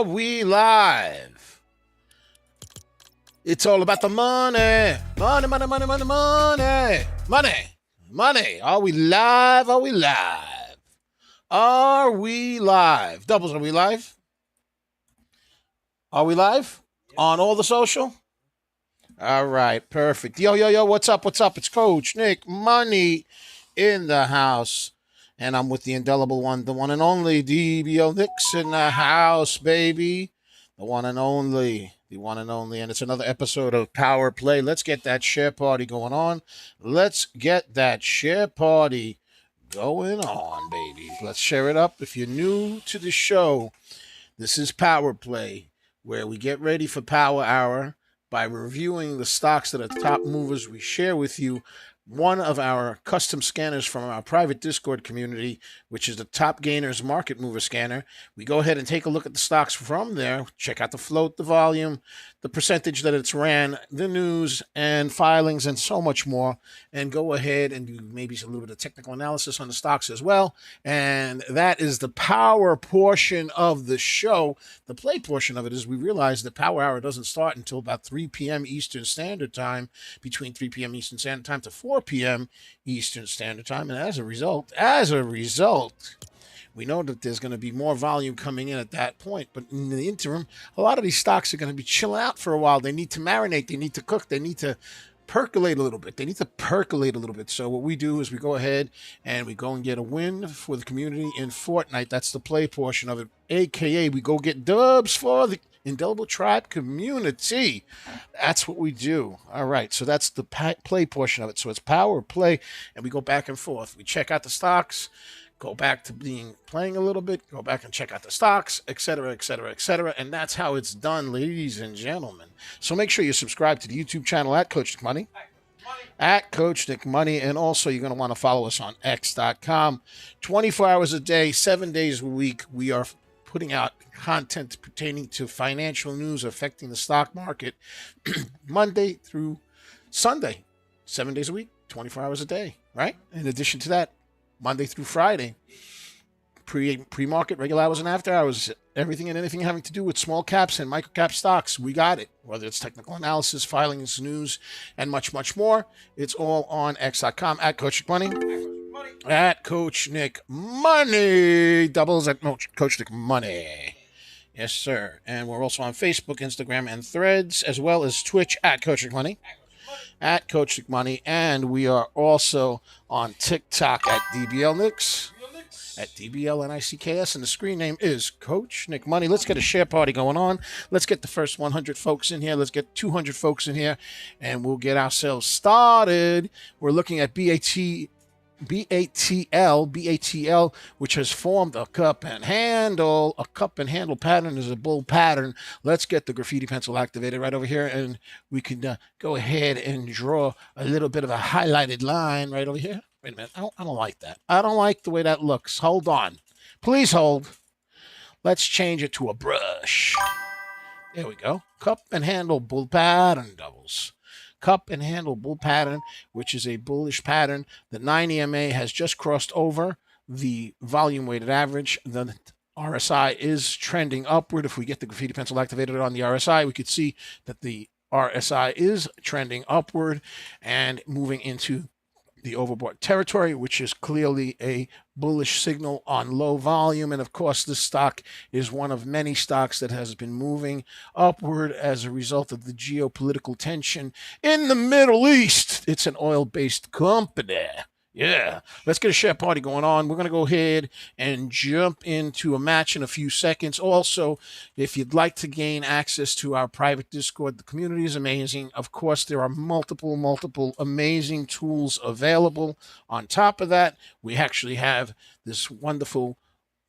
We live. It's all about the money. Money, money, money, money, money. Money. Money. Are we live? Are we live? Are we live? Doubles, are we live? Are we live? On all the social? All right, perfect. Yo, yo, yo, what's up? What's up? It's Coach Nick Money in the house. And I'm with the indelible one, the one and only DBL Nicks in the house, baby. The one and only. The one and only. And it's another episode of Power Play. Let's get that share party going on. Let's get that share party going on, baby. Let's share it up. If you're new to the show, this is Power Play, where we get ready for Power Hour by reviewing the stocks that are top movers. We share with you one of our custom scanners from our private Discord community, which is the Top Gainers Market Mover Scanner. We go ahead and take a look at the stocks from there, check out the float, the volume, the percentage that it's ran, the news and filings, and so much more, and go ahead and do maybe a little bit of technical analysis on the stocks as well. And that is the power portion of the show. The play portion of it is we realize the Power Hour doesn't start until about 3 p.m. Eastern Standard Time, between 3 p.m. Eastern Standard Time to 4 p.m. Eastern Standard Time. And as a result, we know that there's going to be more volume coming in at that point. But in the interim, a lot of these stocks are going to be chilling out for a while. They need to marinate. They need to cook. They need to percolate a little bit. So what we do is we go ahead and we go and get a win for the community in Fortnite. That's the play portion of it. AKA, we go get dubs for the Indelible Tribe community. That's what we do. All right, so that's the play portion of it. So it's power play, and we go back and forth. We check out the stocks, go back to playing a little bit, go back and check out the stocks, etc., etc., etc. And that's how it's done, ladies and gentlemen. So make sure you subscribe to the YouTube channel at Coach Nick Money. At Coach Nick Money. And also you're going to want to follow us on X.com. 24 hours a day, 7 days a week, we are putting out content pertaining to financial news affecting the stock market Monday through Sunday, 7 days a week, 24 hours a day, right? In addition to that, Monday through Friday, pre-market, regular hours, and after hours, everything and anything having to do with small caps and micro cap stocks, we got it. Whether it's technical analysis, filings, news, and much, much more, it's all on X.com at Coach Nick Money. At Coach Nick Money. Doubles at Coach Nick Money. Yes, sir. And we're also on Facebook, Instagram, and Threads, as well as Twitch at Coach Nick Money. At Coach Nick Money. And we are also on TikTok at DBL Nicks. At DBLNICKS, and the screen name is Coach Nick Money. Let's get a share party going on. Let's get the first 100 folks in here. Let's get 200 folks in here, and we'll get ourselves started. We're looking at BATL, which has formed a cup and handle. A cup and handle pattern is a bull pattern. Let's get the graffiti pencil activated right over here, and we can go ahead and draw a little bit of a highlighted line right over here. Wait a minute. I don't like that. I don't like the way that looks. Hold on. Please hold. Let's change it to a brush. There we go. Cup and handle bull pattern, doubles. Cup and handle bull pattern, which is a bullish pattern. The 9 EMA has just crossed over the volume weighted average. The RSI is trending upward. If we get the graffiti pencil activated on the RSI, we could see that the RSI is trending upward and moving into the overbought territory, which is clearly a bullish signal on low volume. And of course, this stock is one of many stocks that has been moving upward as a result of the geopolitical tension in the Middle East. It's an oil-based company. Yeah, let's get a share party going on. We're going to go ahead and jump into a match in a few seconds. Also, if you'd like to gain access to our private Discord, the community is amazing. Of course, there are multiple amazing tools available. On top of that, we actually have this wonderful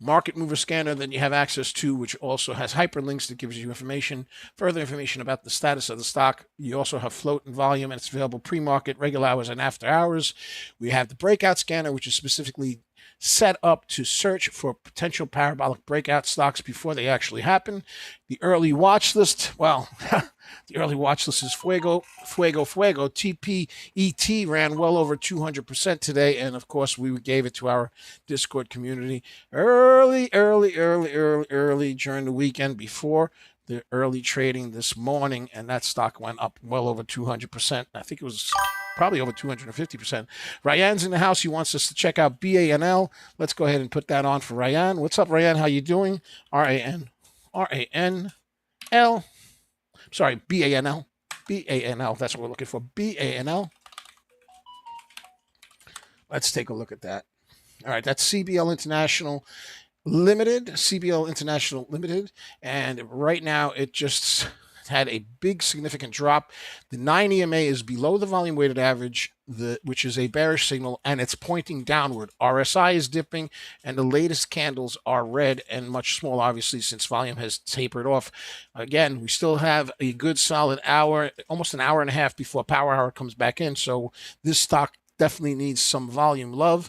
market mover scanner that you have access to, which also has hyperlinks that gives you further information about the status of the stock. You also have float and volume, and it's available pre-market, regular hours, and after hours. We have the breakout scanner, which is specifically set up to search for potential parabolic breakout stocks before they actually happen. The early watch list, well, the early watch list is fuego. TPET ran well over 200% today, and of course we gave it to our Discord community early during the weekend before the early trading this morning, and that stock went up well over 200%. I think it was probably over 250%. Ryan's in the house. He wants us to check out BANL. Let's go ahead and put that on for Ryan. What's up, Ryan? How you doing? R-A-N-L. Sorry, BANL. BANL. That's what we're looking for. BANL. Let's take a look at that. All right, that's CBL International Limited, and right now it just had a big significant drop. The 9 EMA is below the volume weighted average, which is a bearish signal, and it's pointing downward. RSI is dipping, and the latest candles are red and much smaller, obviously, since volume has tapered off. Again, we still have a good solid hour, almost an hour and a half before power hour comes back in, so this stock definitely needs some volume love.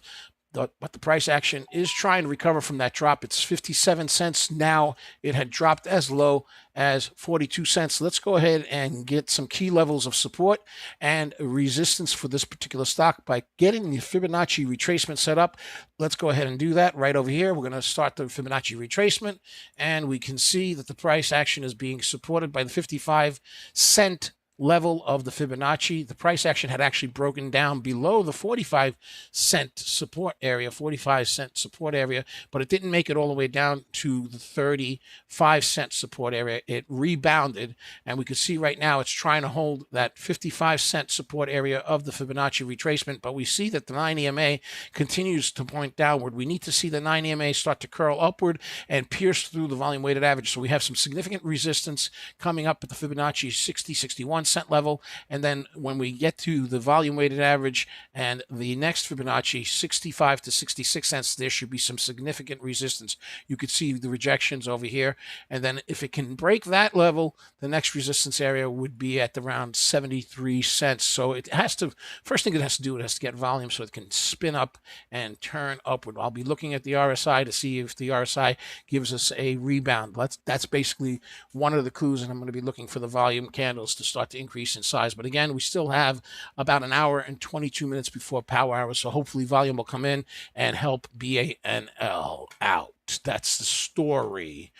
But the price action is trying to recover from that drop. It's 57 cents now. It had dropped as low as 42 cents. Let's go ahead and get some key levels of support and resistance for this particular stock by getting the Fibonacci retracement set up. Let's go ahead and do that right over here. We're going to start the Fibonacci retracement, and we can see that the price action is being supported by the 55-cent level of the Fibonacci. The price action had actually broken down below the 45-cent support area, but it didn't make it all the way down to the 35-cent support area. It rebounded, and we can see right now it's trying to hold that 55-cent support area of the Fibonacci retracement, but we see that the 9 EMA continues to point downward. We need to see the 9 EMA start to curl upward and pierce through the volume weighted average. So we have some significant resistance coming up at the Fibonacci 60-61 cent level, and then when we get to the volume weighted average and the next Fibonacci 65 to 66 cents, there should be some significant resistance. You could see the rejections over here, and then if it can break that level, the next resistance area would be at around 73 cents. So it has to, first thing it has to do, it has to get volume so it can spin up and turn upward. I'll be looking at the RSI to see if the RSI gives us a rebound. That's basically one of the clues, and I'm going to be looking for the volume candles to start to increase in size. But again, we still have about an hour and 22 minutes before power hour, so hopefully volume will come in and help BANL out. That's the story.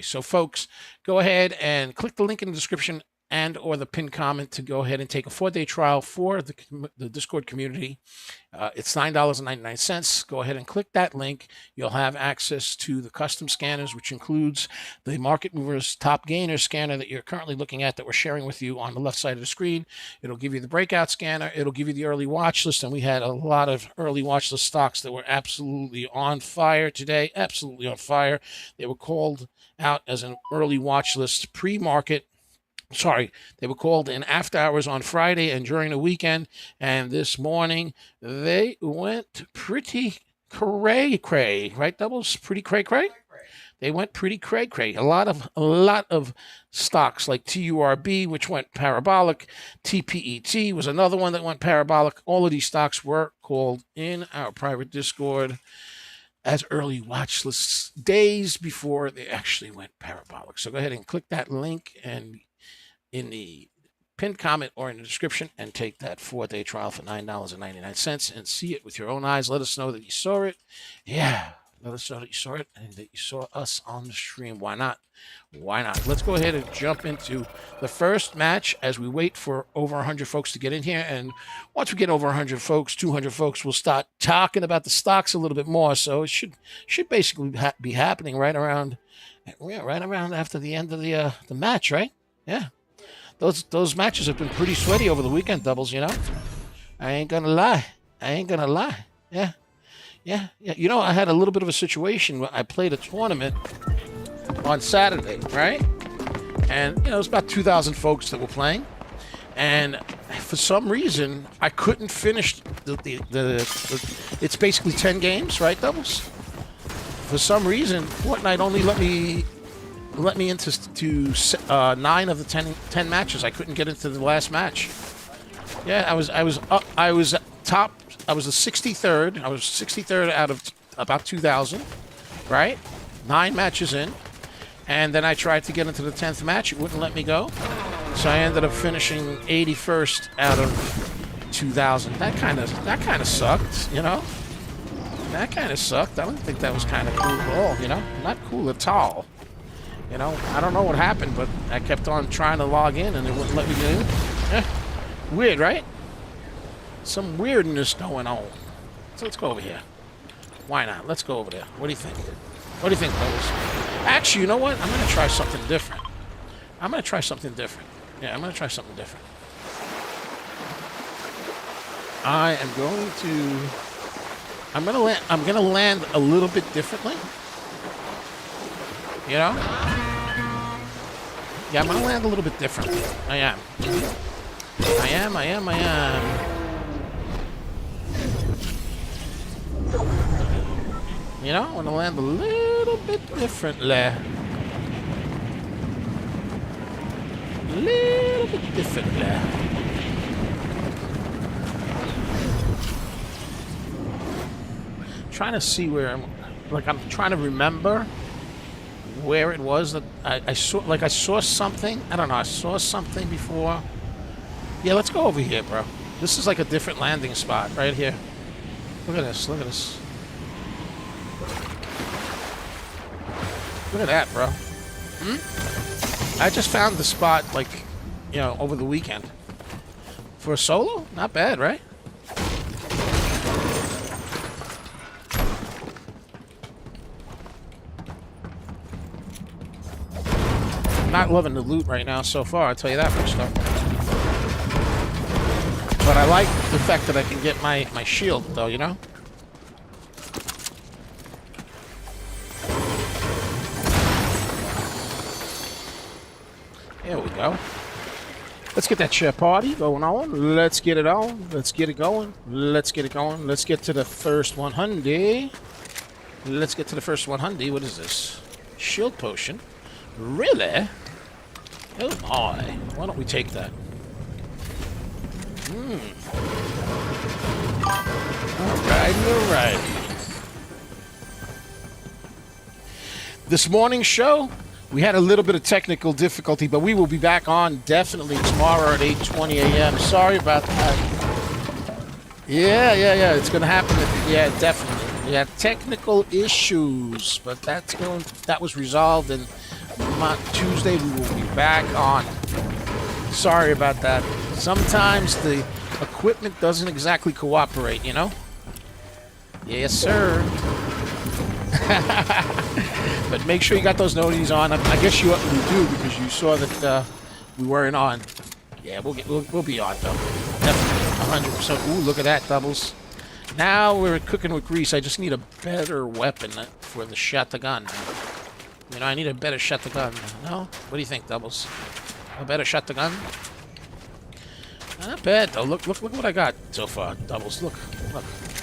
So folks, go ahead and click the link in the description and or the pinned comment to go ahead and take a 4-day trial for the Discord community. It's $9.99. Go ahead and click that link. You'll have access to the custom scanners, which includes the Market Movers Top Gainer scanner that you're currently looking at that we're sharing with you on the left side of the screen. It'll give you the breakout scanner. It'll give you the early watch list, and we had a lot of early watch list stocks that were absolutely on fire today, absolutely on fire. They were called out as an early watch list pre-market. Sorry, they were called in after hours on Friday and during the weekend, and this morning they went pretty cray-cray, right, Doubles? Pretty cray-cray? They went pretty cray-cray. A lot of stocks like TURB, which went parabolic. TPET was another one that went parabolic. All of these stocks were called in our private Discord as early watch lists days before they actually went parabolic. So go ahead and click that link and in the pinned comment or in the description and take that 4-day trial for $9.99 and see it with your own eyes. Let us know that you saw it. Yeah, let us know that you saw it and that you saw us on the stream. Why not? Why not? Let's go ahead and jump into the first match as we wait for over 100 folks to get in here. And once we get over 100 folks, 200 folks, we'll start talking about the stocks a little bit more. So it should basically be happening right around after the end of the match, right? Yeah. Those matches have been pretty sweaty over the weekend, Doubles, you know? I ain't gonna lie. Yeah. You know, I had a little bit of a situation where I played a tournament on Saturday, right? And, you know, it was about 2,000 folks that were playing. And for some reason, I couldn't finish it's basically 10 games, right, Doubles? For some reason, Fortnite only let me into 9 of the 10 matches. I couldn't get into the last match. Yeah, I was top I was the 63rd. I was 63rd out of about 2,000, right? 9 matches in. And then I tried to get into the 10th match. It wouldn't let me go. So I ended up finishing 81st out of 2,000. That kind of sucked, you know? That kind of sucked. I don't think that was kind of cool at all, you know? Not cool at all. You know, I don't know what happened, but I kept on trying to log in and it wouldn't let me get in. Weird, right? Some weirdness going on. So let's go over here. Why not? Let's go over there. What do you think? What do you think, fellas? Actually, you know what? I'm going to try something different. I'm going to try something different. Yeah, I'm going to try something different. I am going to... I'm going to land a little bit differently. You know? Yeah, I'm going to land a little bit differently. I am. I am. You know, I want to land a little bit differently. A little bit differently. Trying to see where I'm... Like, I'm trying to remember where it was that I saw... Like, I saw something. I don't know. I saw something before. Yeah, let's go over here, bro. This is like a different landing spot right here. Look at this. Look at this. Look at that, bro. I just found the spot, like, you know, over the weekend. For a solo? Not bad, right? I'm not loving the loot right now so far, I'll tell you that much, though. But I like the fact that I can get my shield, though, you know? There we go. Let's get that share party going on. Let's get it on. Let's get it going. Let's get it going. Let's get to the first 100. Let's get to the first 100. What is this? Shield potion. Really? Oh my. Why don't we take that? Alrighty. This morning's show, we had a little bit of technical difficulty, but we will be back on definitely tomorrow at 8:20 a.m. Sorry about that. Yeah. It's going to happen. Yeah, definitely. We had technical issues, but that was resolved, and Tuesday we will be back on. Sorry about that. Sometimes the equipment doesn't exactly cooperate, you know? Yes, sir. But make sure you got those noties on. I guess you do because you saw that we weren't on. Yeah, we'll be on though. Definitely 100%. Ooh, look at that, doubles. Now we're cooking with grease. I just need a better weapon for the shotgun. You know, I need a better shotgun. No? What do you think, doubles? A better shotgun? Not bad though. Look what I got so far, doubles. Look.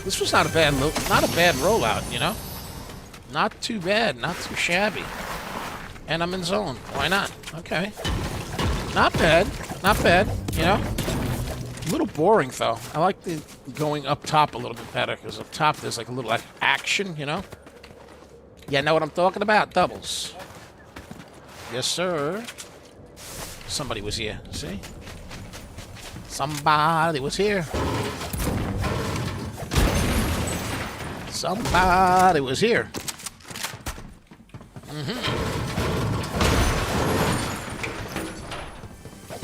This was not a bad rollout, you know? Not too bad, not too shabby. And I'm in zone. Why not? Okay. Not bad, you know? A little boring, though. I like the going up top a little bit better, because up top there's like a little action, you know? Yeah, know what I'm talking about? Doubles. Yes, sir. Somebody was here, see? Somebody was here. Somebody was here.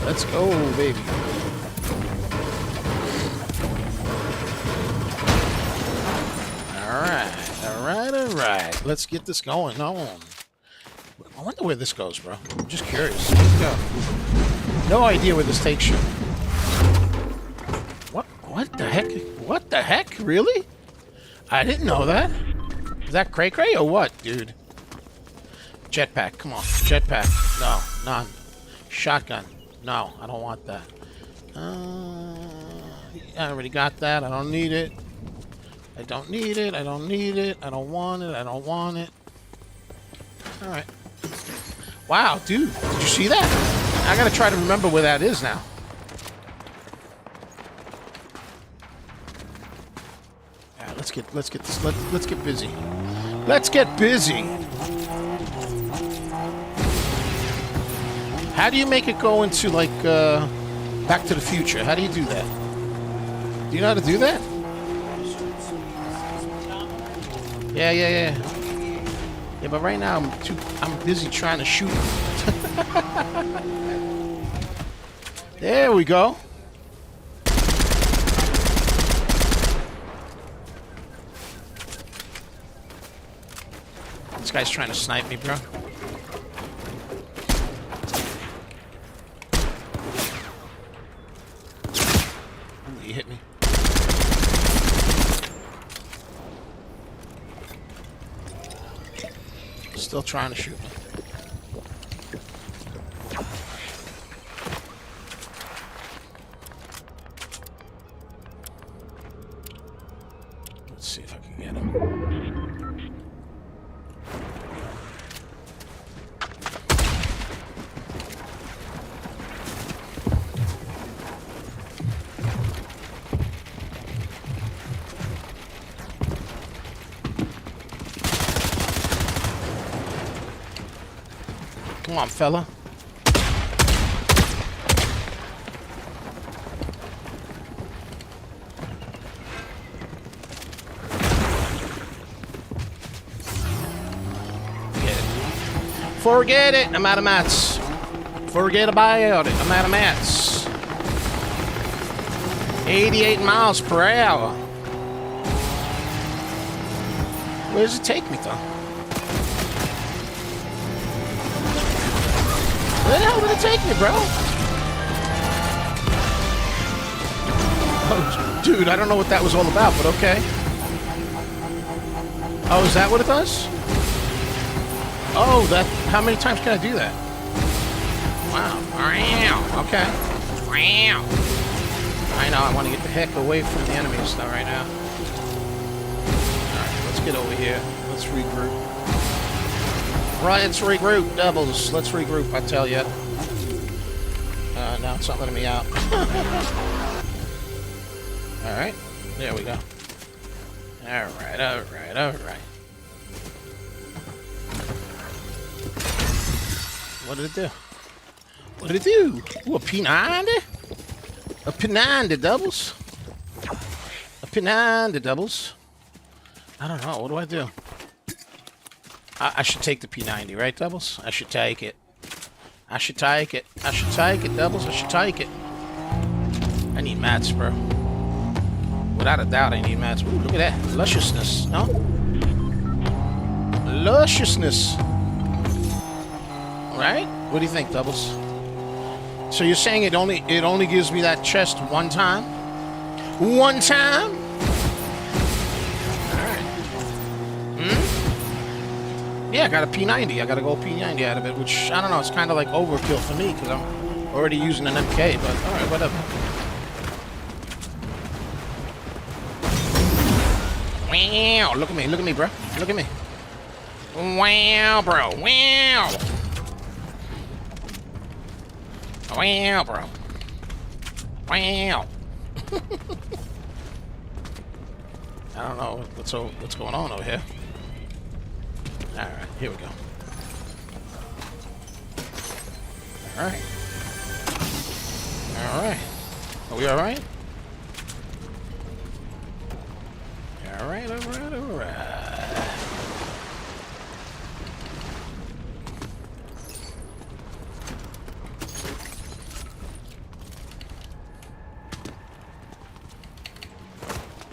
Let's go, baby. All right. Let's get this going on. I wonder where this goes, bro. I'm just curious. Let's go. No idea where this takes you. What the heck? What the heck? Really? I didn't know that. Is that cray-cray or what, dude? Jetpack, come on. Jetpack. No, none. Shotgun. No, I don't want that. I already got that. I don't need it. I don't need it. I don't need it. I don't want it. I don't want it. Alright. Wow, dude. Did you see that? I gotta try to remember where that is now. let's get this. Let's get busy. Let's get busy. How do you make it go into like Back to the Future? How do you do that? Do you know how to do that? Yeah. Yeah, but right now I'm busy trying to shoot. There we go. This guy's trying to snipe me, bro. Ooh, he hit me. Still trying to shoot me. Let's see if I can get him. Come on, fella. Forget it. I'm out of mats. Forget about it. I'm out of mats. 88 miles per hour. Where does it take me, though? Where the hell did it take me, bro? Oh, dude, I don't know what that was all about, but okay. Oh, is that what it does? Oh, that. How many times can I do that? Wow. Okay. Wow. I know, I want to get the heck away from the enemies, though, right now. Alright, let's get over here. Let's regroup. Right, let's regroup, doubles. Let's regroup, I tell ya. Now it's not letting me out. Alright, there we go. Alright. What did it do? What did it do? Ooh, a P90? A P90 doubles? A P90 doubles? I don't know, what do I do? I should take the P90, right, doubles? I should take it. I should take it, doubles. I should take it. I need mats, bro. Without a doubt, I need mats. Ooh, look at that. Lusciousness, no? Lusciousness. Right? What do you think, doubles? So you're saying it only gives me that chest one time? One time? Yeah, I got a P90. I got to go P90 out of it, which, I don't know, it's kind of like overkill for me because I'm already using an MK, but alright, whatever. Wow, look at me, bro. Look at me. Wow, bro. Wow. Wow, bro. Wow. I don't know what's going on over here. Alright, here we go. Alright. Alright. Are we alright? Alright.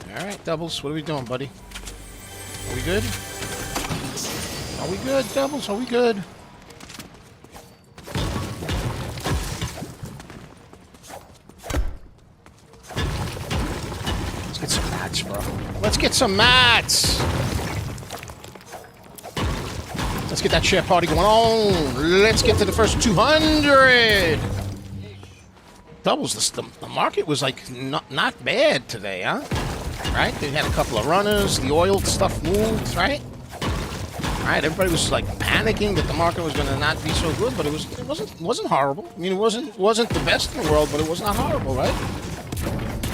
Alright, doubles, what are we doing, buddy? Are we good? Are we good, doubles? Are we good? Let's get some mats, bro. Let's get some mats! Let's get that share party going on. Let's get to the first 200! Doubles, the market was like not bad today, huh? Right? They had a couple of runners, the oil stuff moved, right? Right, everybody was like panicking that the market was going to not be so good, but it wasn't horrible. I mean, it wasn't the best in the world, but it was not horrible, right?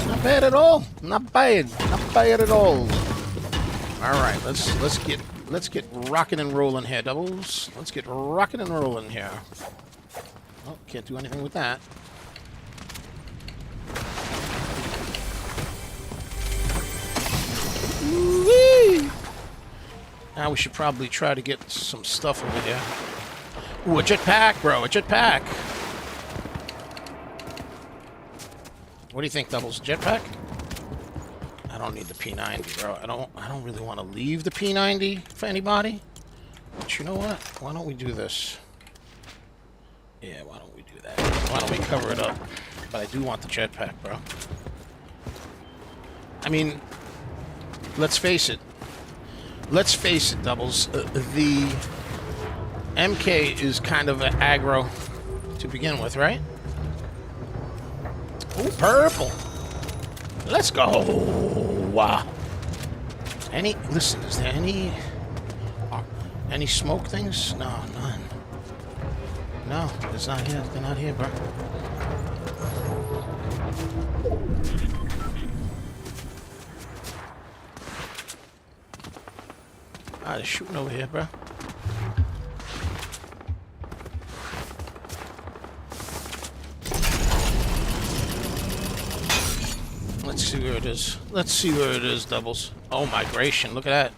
Not bad at all. Not bad at all. All right, let's get rocking and rolling here, doubles. Let's get rocking and rolling here. Oh, can't do anything with that. Woo-wee! Now we should probably try to get some stuff over here. Ooh, a jetpack, bro, a jetpack. What do you think, doubles? Jetpack? I don't need the P90, bro. I don't really want to leave the P90 for anybody. But you know what? Why don't we do this? Yeah, why don't we do that? Why don't we cover it up? But I do want the jetpack, bro. I mean, let's face it. Let's face it, doubles. The MK is kind of an aggro to begin with, right? Oh, purple. Let's go. Wow. Listen, is there any smoke things? No, none. No, it's not here. They're not here, bro. Ah, they're shooting over here, bro. Let's see where it is. Let's see where it is, doubles. Oh, migration. Look at that.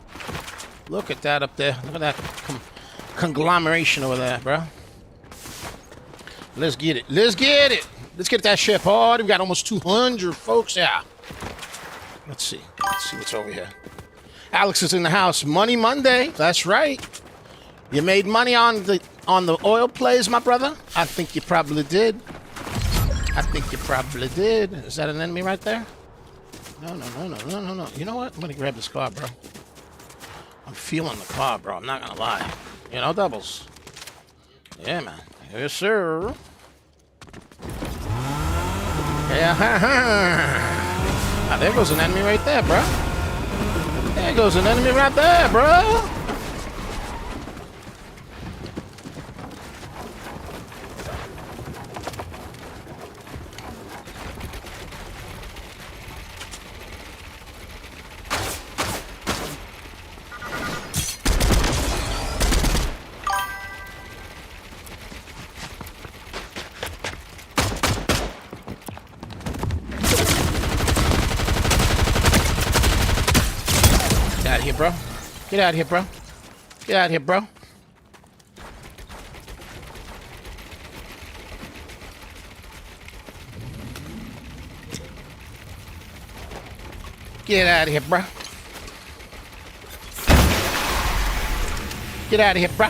Look at that up there. Look at that conglomeration over there, bro. Let's get it. Let's get it. Let's get that ship hard. We got almost 200 folks. Yeah. Let's see. Let's see what's over here. Alex is in the house. Money Monday. That's right. You made money on the oil plays, my brother? I think you probably did. I think you probably did. Is that an enemy right there? No. You know what? I'm gonna grab this car, bro. I'm feeling the car, bro. I'm not gonna lie. You know, doubles. Yeah, man. Yes, sir. Yeah. Ah, there goes an enemy right there, bro. There goes an enemy right there, bro. Get out of here, bro. Get out of here, bro. Get out of here, bro. Get out of here, bro. Get out of here, bro.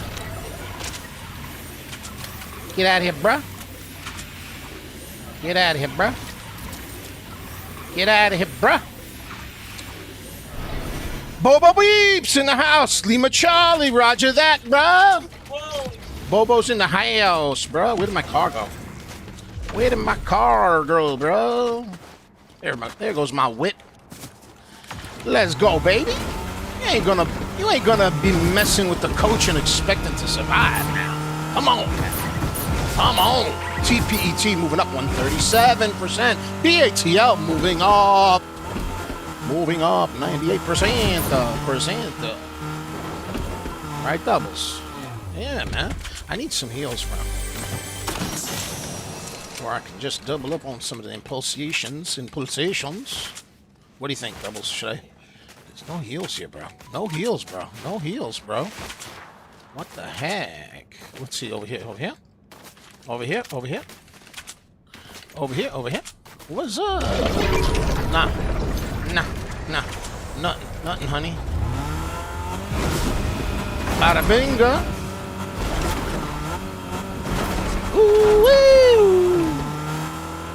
Get out of here, bro. Get out of here, bro. Get out of here, bro. Bobo Beeps in the house. Lima Charlie, roger that, bro. Whoa. Bobo's in the house, bro. Where did my car go? Where did my car go, bro? There goes my whip. Let's go, baby. You ain't gonna be messing with the coach and expecting to survive now. Come on, man. Come on. TPET moving up 137%. BATL moving up. Moving up 98%. Right, doubles. Yeah, man. I need some heals, bro. Or I can just double up on some of the impulsations. What do you think, doubles? Should I? There's no heals here, bro. No heals, bro. No heals, bro. What the heck? Let's see, over here, over here. Over here, over here. Over here, over here. What's up? Nah. Nothing, honey. Bada binga. Ooh-wee.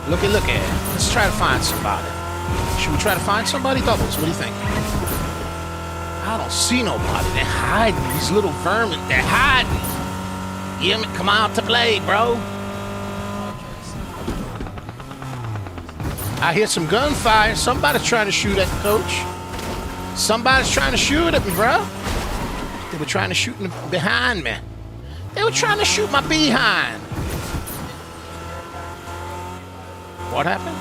Looky. Let's try to find somebody. Should we try to find somebody, doubles? What do you think? I don't see nobody. They're hiding. These little vermin, they're hiding. Yeah, come out to play, bro. I hear some gunfire. Somebody's trying to shoot at the coach. Somebody's trying to shoot at me, bro. They were trying to shoot behind me. They were trying to shoot my behind. What happened?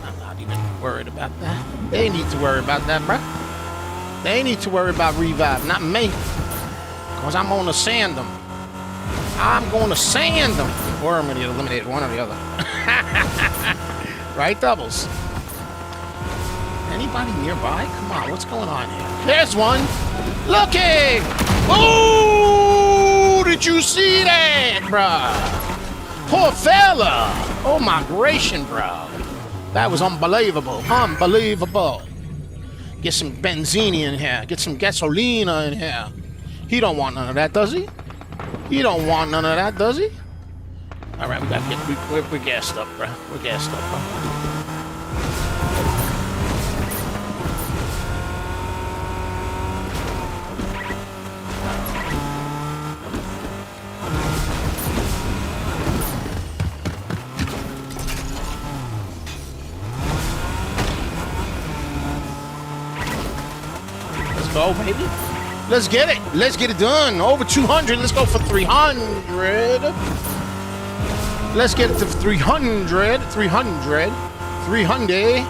I'm not even worried about that. They need to worry about that, bro. They need to worry about revive, not me. Because I'm going to sand them. I'm going to sand them. Or I'm going to get eliminated, one or the other. Right, doubles? Anybody nearby? Come on, what's going on here? There's one. Looking! Oh, did you see that, bruh? Poor fella. Oh, migration, bro. That was unbelievable. Unbelievable. Get some benzene in here. Get some gasolina in here. He don't want none of that, does he? He don't want none of that, does he? All right, we gotta get. We're gassed up, bro. We're gassed up, bro. Let's go, baby. Let's get it. Let's get it done. Over 200. Let's go for 300. Let's get it to 300. 300. 300.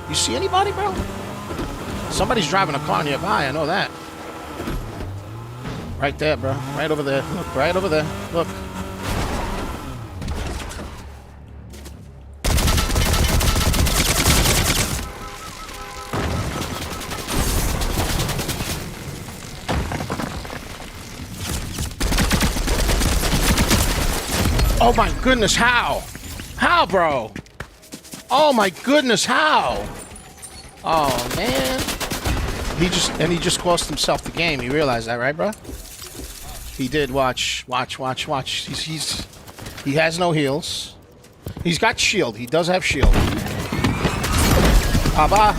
You see anybody, bro? Somebody's driving a car nearby. I know that. Right there, bro. Right over there. Look, right over there. Look. Oh my goodness, how? How, bro? Oh my goodness, how? Oh man. He just cost himself the game. You realize that, right, bro? He did. Watch. He has no heals. He's got shield. He does have shield. Baba,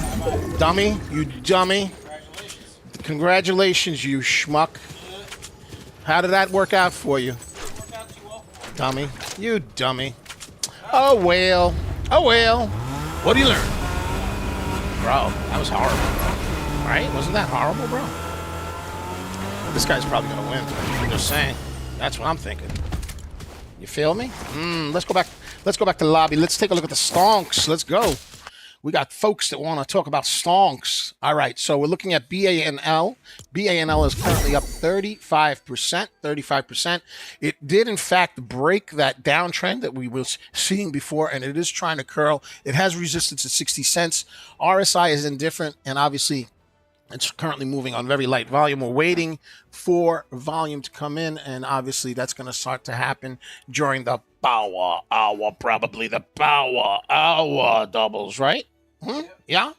dummy, you dummy. Congratulations, you schmuck. How did that work out for you? Dummy. You dummy. Oh, well. Oh, well. What do you learn? Bro, that was horrible, bro. Right? Wasn't that horrible, bro? This guy's probably going to win. I'm just saying. That's what I'm thinking. You feel me? Let's go back. Let's go back to the lobby. Let's take a look at the stonks. Let's go. We got folks that want to talk about stonks. All right, so we're looking at BANL. BANL is currently up 35%. 35%. It did, in fact, break that downtrend that we were seeing before, and it is trying to curl. It has resistance at 60 cents. RSI is indifferent, and obviously it's currently moving on very light volume. We're waiting for volume to come in, and obviously that's going to start to happen during the power hour, probably the power hour doubles, right? Yeah.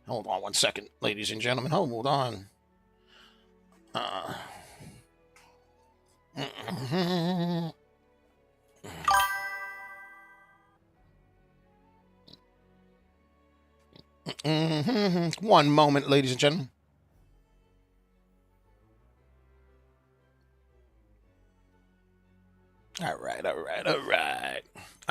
Hold on 1 second, ladies and gentlemen. Hold on. One moment, ladies and gentlemen. All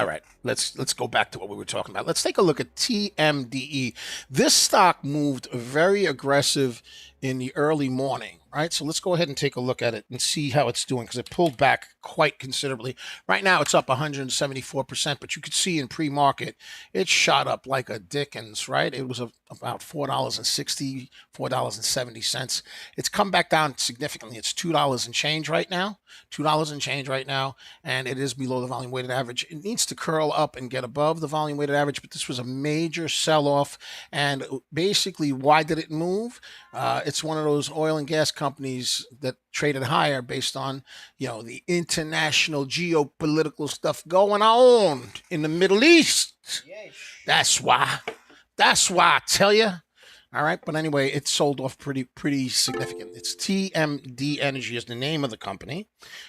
right. Let's go back to what we were talking about. Let's take a look at TMDE. This stock moved very aggressive in the early morning, right? So let's go ahead and take a look at it and see how it's doing, because it pulled back quite considerably. Right now it's up 174%, but you could see in pre-market it shot up like a Dickens, right? It was about $4.60, $4.70. It's come back down significantly. It's $2 and change right now. $2 and change right now, and it is below the volume weighted average. It needs to curl up and get above the volume weighted average, but this was a major sell-off. And basically, why did it move? It's one of those oil and gas companies that traded higher based on, the international geopolitical stuff going on in the Middle East. That's why I tell you. All right, but anyway, it sold off pretty significant. It's TMD Energy is the name of the company.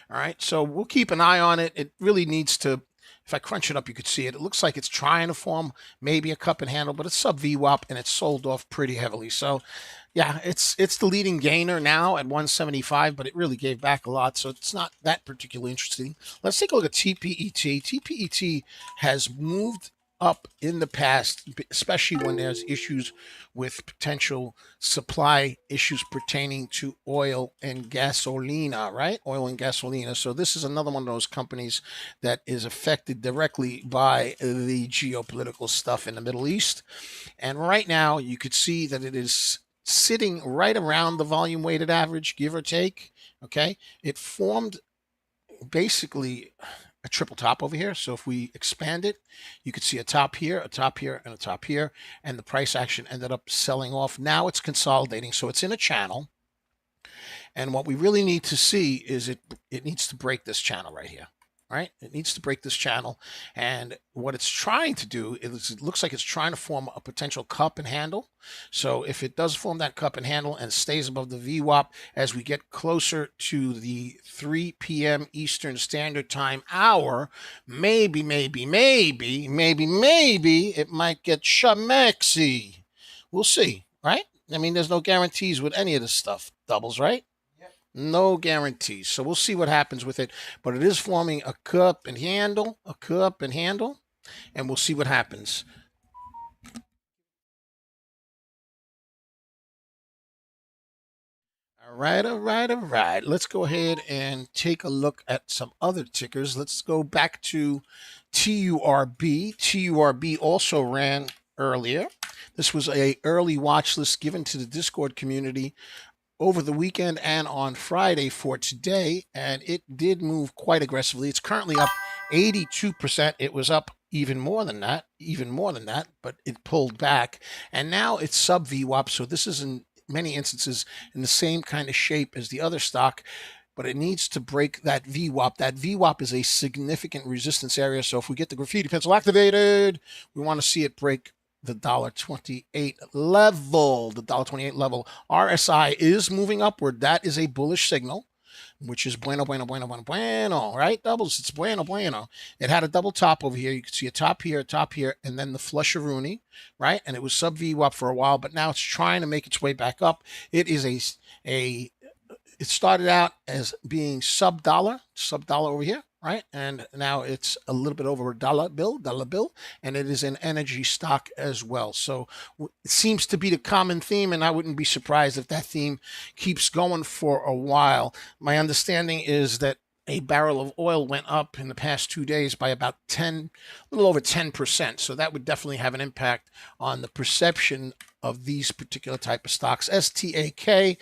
All right, so we'll keep an eye on it. It really needs to. If I crunch it up, you could see it. It looks like it's trying to form maybe a cup and handle, but it's sub VWAP and it's sold off pretty heavily. So, yeah, it's the leading gainer now at 175, but it really gave back a lot, so it's not that particularly interesting. Let's take a look at TPET. TPET has moved up in the past, especially when there's issues with potential supply issues pertaining to oil and gasolina, right? Oil and gasolina. So this is another one of those companies that is affected directly by the geopolitical stuff in the Middle East. And right now, you could see that it is sitting right around the volume weighted average, give or take. Okay. It formed basically a triple top over here. So if we expand it, you could see a top here, a top here, and a top here. And the price action ended up selling off. Now it's consolidating. So it's in a channel. And what we really need to see is it needs to break this channel right here. Right? It needs to break this channel. And what it's trying to do is it looks like it's trying to form a potential cup and handle. So if it does form that cup and handle and stays above the VWAP as we get closer to the 3 p.m. Eastern Standard Time hour, maybe it might get shamexy. We'll see, right? I mean, there's no guarantees with any of this stuff. Doubles, right? No guarantees. So we'll see what happens with it. But it is forming a cup and handle, and we'll see what happens. All right. Let's go ahead and take a look at some other tickers. Let's go back to TURB. TURB also ran earlier. This was a early watch list given to the Discord community over the weekend and on Friday for today, and it did move quite aggressively. It's currently up 82%. It was up even more than that, but it pulled back, and now it's sub VWAP. So this is in many instances in the same kind of shape as the other stock, but it needs to break that VWAP. That VWAP is a significant resistance area. So if we get the graffiti pencil activated, we want to see it break the $1.28 level. The $1.28 level. RSI is moving upward. That is a bullish signal, which is bueno, right? Doubles, it's bueno. It had a double top over here. You can see a top here, and then the flush of Rooney, right? And it was sub VWAP for a while, but now it's trying to make its way back up. It is it started out as being sub dollar over here, right? And now it's a little bit over a dollar bill, and it is an energy stock as well. So it seems to be the common theme, and I wouldn't be surprised if that theme keeps going for a while. My understanding is that a barrel of oil went up in the past 2 days by about a little over 10%. So that would definitely have an impact on the perception of these particular type of stocks. STAK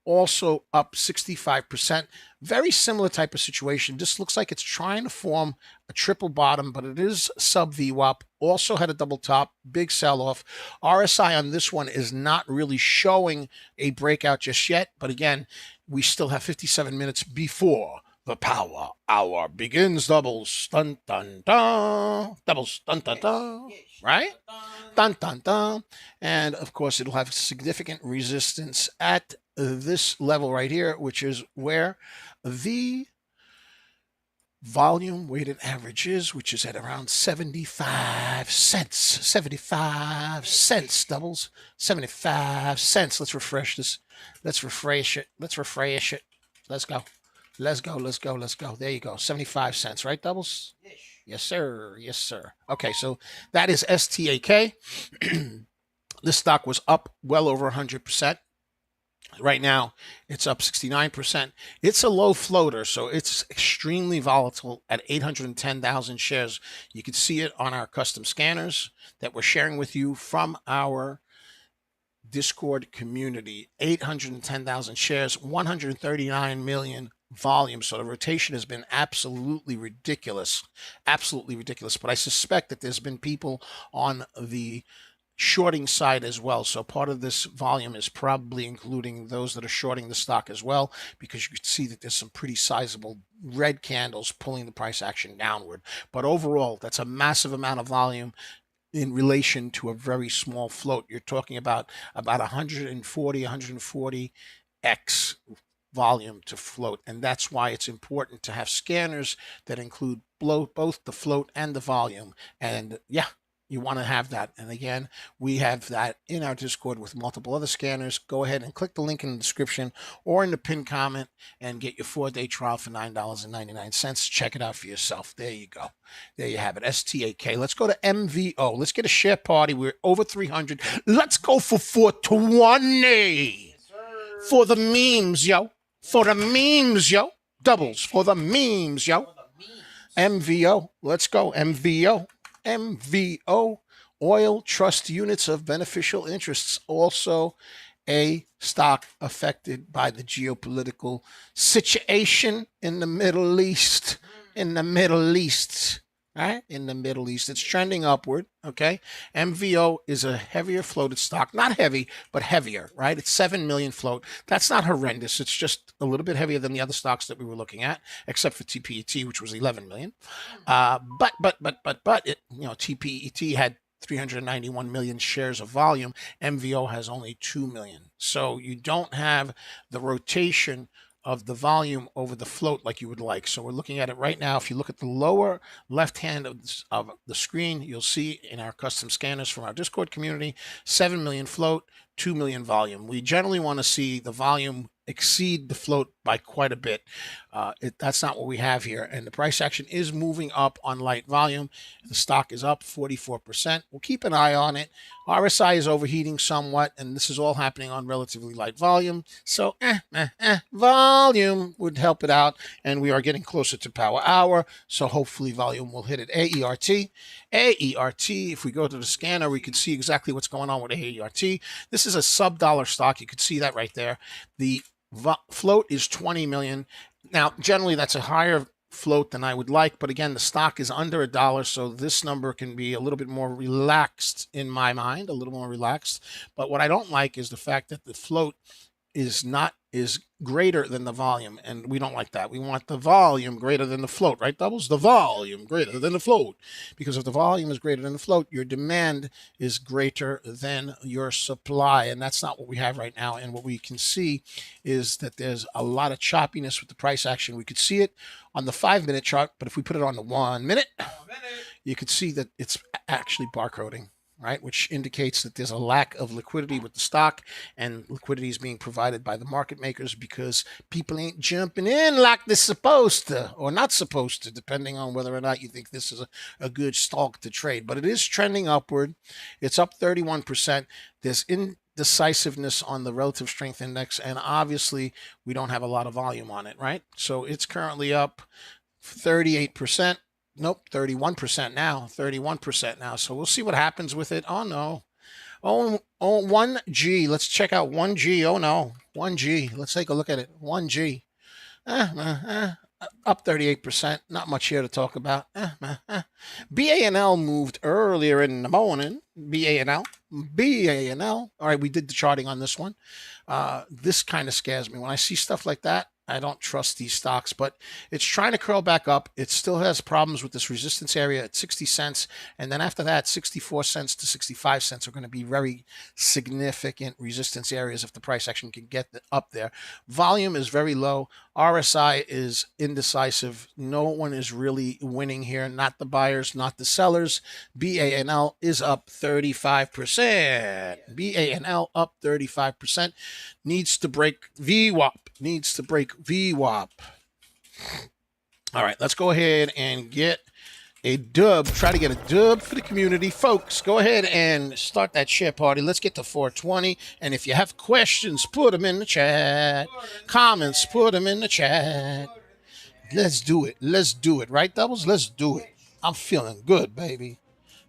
also up 65%. Very similar type of situation. This looks like it's trying to form a triple bottom, but it is sub VWAP. Also had a double top, big sell-off. RSI on this one is not really showing a breakout just yet, but again, we still have 57 minutes before the power hour begins. Doubles, dun dun dun, doubles, dun dun dun, right? Dun dun dun. And of course, it'll have significant resistance at this level right here, which is where the volume weighted average is, which is at around 75 cents. 75 cents, doubles, 75 cents. Let's refresh this. Let's refresh it. Let's go. There you go. 75 cents, right, doubles? Yes, sir. Okay, so that is STAK. This stock was up well over 100%. Right now, it's up 69%. It's a low floater, so it's extremely volatile at 810,000 shares. You can see it on our custom scanners that we're sharing with you from our Discord community. 810,000 shares, 139 million volume. So the rotation has been absolutely ridiculous. But I suspect that there's been people on the shorting side as well. So part of this volume is probably including those that are shorting the stock as well, because you can see that there's some pretty sizable red candles pulling the price action downward. But overall, that's a massive amount of volume in relation to a very small float. You're talking about 140x volume to float, and that's why it's important to have scanners that include both the float and the volume. And yeah, You want to have that. And again, we have that in our Discord with multiple other scanners. Go ahead and click the link in the description or in the pinned comment and get your 4-day trial for $9.99. Check it out for yourself. There you go. There you have it. STAK. Let's go to MVO. Let's get a share party. We're over 300. Let's go for 420. For the memes, yo. For the memes, yo. Doubles for the memes, yo. MVO. Let's go. MVO. MVO, oil trust units of beneficial interests, also a stock affected by the geopolitical situation in the Middle East. In the Middle East, right? In the Middle East, it's trending upward. Okay, MVO is a heavier floated stock, not heavy, but heavier, right? It's 7 million float. That's not horrendous. It's just a little bit heavier than the other stocks that we were looking at, except for TPET, which was 11 million. But it, TPET had 391 million shares of volume. MVO has only 2 million. So you don't have the rotation of the volume over the float like you would like. So we're looking at it right now. If you look at the lower left hand of the screen, you'll see in our custom scanners from our Discord community, 7 million float, 2 million volume. We generally want to see the volume exceed the float by quite a bit. That's not what we have here. And the price action is moving up on light volume. The stock is up 44%. We'll keep an eye on it. RSI is overheating somewhat, and this is all happening on relatively light volume. So volume would help it out, and we are getting closer to power hour. So hopefully volume will hit it. AERT. AERT, if we go to the scanner, we can see exactly what's going on with AERT. This is a sub-dollar stock. You can see that right there. The float is 20 million. Now, generally, that's a higher float than I would like, but again, the stock is under $1, so this number can be a little bit more relaxed in my mind, a little more relaxed. But what I don't like is the fact that the float is greater than the volume, and we don't like that. We want the volume greater than the float, right, Doubles? The volume greater than the float, because if the volume is greater than the float, your demand is greater than your supply, and that's not what we have right now. And what we can see is that there's a lot of choppiness with the price action. We could see it on the 5-minute chart, but if we put it on the 1 minute, you could see that it's actually barcoding, right, which indicates that there's a lack of liquidity with the stock, and liquidity is being provided by the market makers because people ain't jumping in like they're supposed to or not supposed to, depending on whether or not you think this is a good stock to trade. But it is trending upward. It's up 31%. There's indecisiveness on the relative strength index, and obviously we don't have a lot of volume on it, right? So it's currently up 38%. Nope, 31% now, 31% now. So we'll see what happens with it. Oh, no. Oh, 1G. Let's check out 1G. Oh, no. 1G. Let's take a look at it. 1G. Up 38%. Not much here to talk about. BANL moved earlier in the morning. BANL. All right, we did the charting on this one. This kind of scares me. When I see stuff like that, I don't trust these stocks, but it's trying to curl back up. It still has problems with this resistance area at 60 cents. And then after that, 64 cents to 65 cents are going to be very significant resistance areas if the price action can get up there. Volume is very low. RSI is indecisive. No one is really winning here. Not the buyers, not the sellers. BANL is up 35%. BANL up 35%. Needs to break VWAP. Needs to break VWAP. All right, let's go ahead and get a dub. Try to get a dub for the community. Folks, go ahead and start that share party. Let's get to 420. And if you have questions, put them in the chat. Comments, put them in the chat. Let's do it. Let's do it. Right, Doubles? Let's do it. I'm feeling good, baby.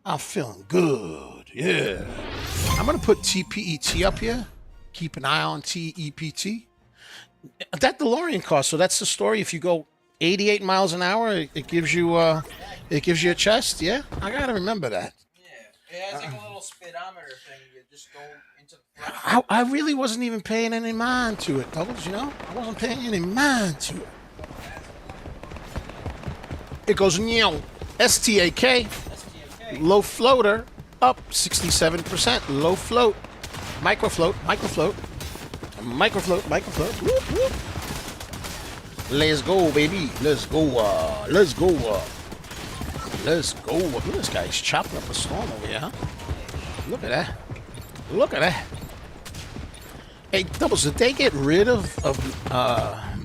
I'm feeling good. Yeah. I'm going to put TPET up here. Keep an eye on TEPT. That DeLorean cost. So that's the story. If you go 88 miles an hour, it gives you a chest. Yeah, I gotta remember that. Yeah, it has like a little speedometer thing. You just go into the. I really wasn't even paying any mind to it, Doubles. You know, I wasn't paying any mind to it. It goes STAK. Low floater up 67%. Low float. Microfloat. Whoop, whoop. Let's go, baby. Let's go. Let's go. Look at this guy. He's chopping up a storm over here, huh? Look at that. Look at that. Hey, Doubles, did they get rid of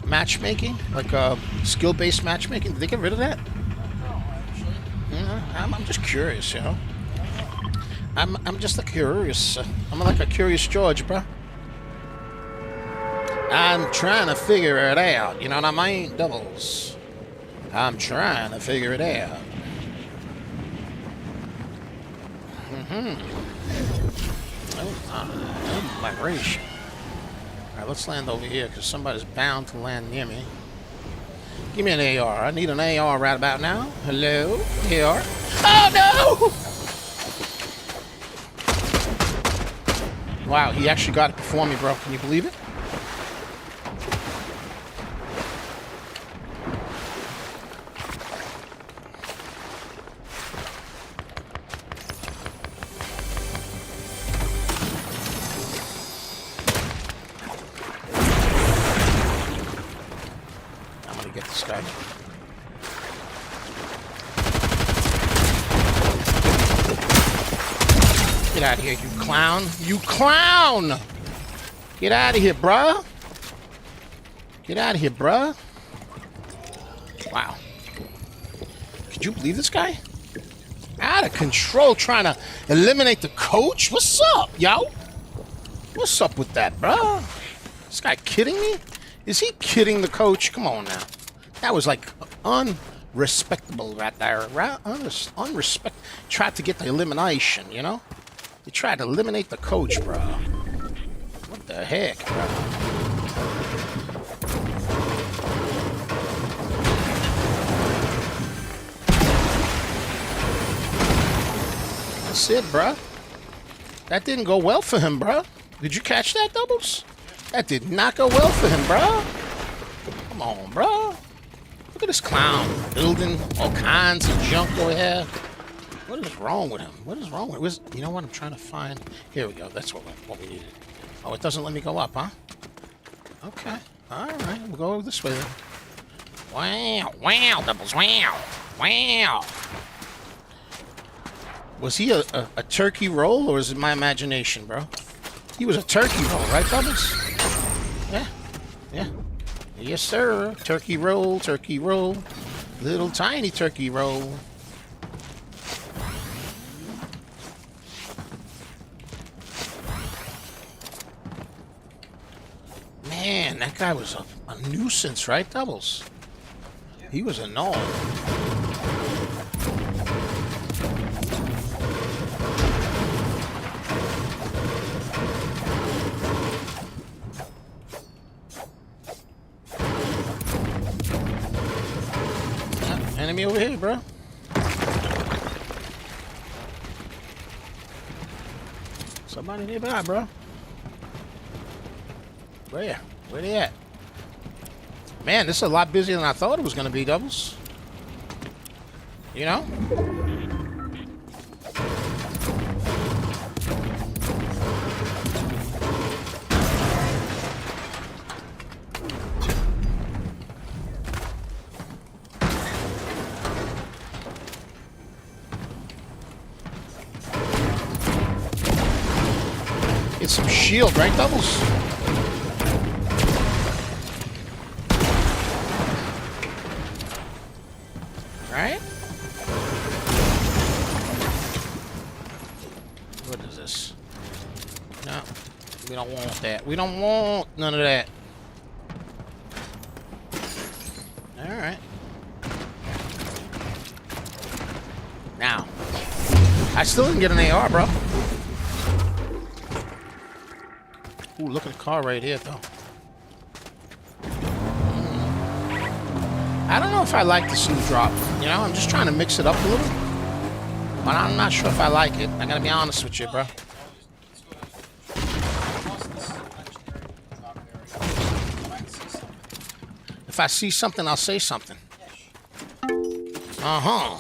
matchmaking? Like skill-based matchmaking? Did they get rid of that? Yeah, I'm just curious, you know? I'm just a curious. I'm like a curious George, bro. I'm trying to figure it out. You know what I mean? Doubles. I'm trying to figure it out. Oh, migration. Alright, let's land over here because somebody's bound to land near me. Give me an AR. I need an AR right about now. Hello? AR? Oh, no! Wow, he actually got it before me, bro. Can you believe it? Get out of here, you clown. You clown! Get out of here, bruh. Get out of here, bruh. Wow. Could you believe this guy? Out of control trying to eliminate the coach? What's up, yo? What's up with that, bruh? This guy kidding me? Is he kidding the coach? Come on now. That was like unrespectable right there. Right? Unrespect. Tried to get the elimination, you know? He tried to eliminate the coach, bro. What the heck, bro? That's it, bro. That didn't go well for him, bro. Did you catch that, Doubles? That did not go well for him, bro. Come on, bro. Look at this clown building all kinds of junk over here. What is wrong with him? What is wrong with him? You know what? I'm trying to find. Here we go. That's what we needed. Oh, it doesn't let me go up, huh? Okay. All right. We'll go this way then. Wow. Wow, Doubles. Wow. Wow. Was he a turkey roll, or is it my imagination, bro? He was a turkey roll, right, Doubles? Yeah. Yeah. Yes, sir. Turkey roll, turkey roll. Little tiny turkey roll. Man, that guy was a nuisance, right, Doubles? He was annoying. Enemy over here, bro. Somebody nearby, bro. Where? Where they at? Man, this is a lot busier than I thought it was going to be, Doubles. You know? Get some shield, right, Doubles? Right? What is this? No, we don't want that. We don't want none of that. Alright. Now, I still didn't get an AR, bro. Ooh, look at the car right here, though. I don't know if I like this new drop. You know, I'm just trying to mix it up a little. But I'm not sure if I like it. I gotta be honest with you, bro. If I see something, I'll say something. Uh-huh.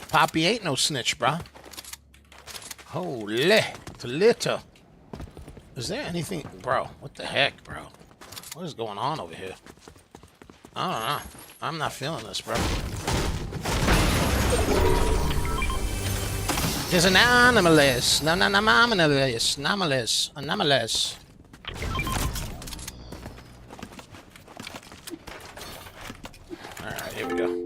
Poppy ain't no snitch, bro. Holy Toledo. Is there anything? Bro, what the heck, bro? What is going on over here? I don't know. I'm not feeling this, bro. There's an anomalous. No, anomalous. Anomalous. Anomalous. Alright, here we go.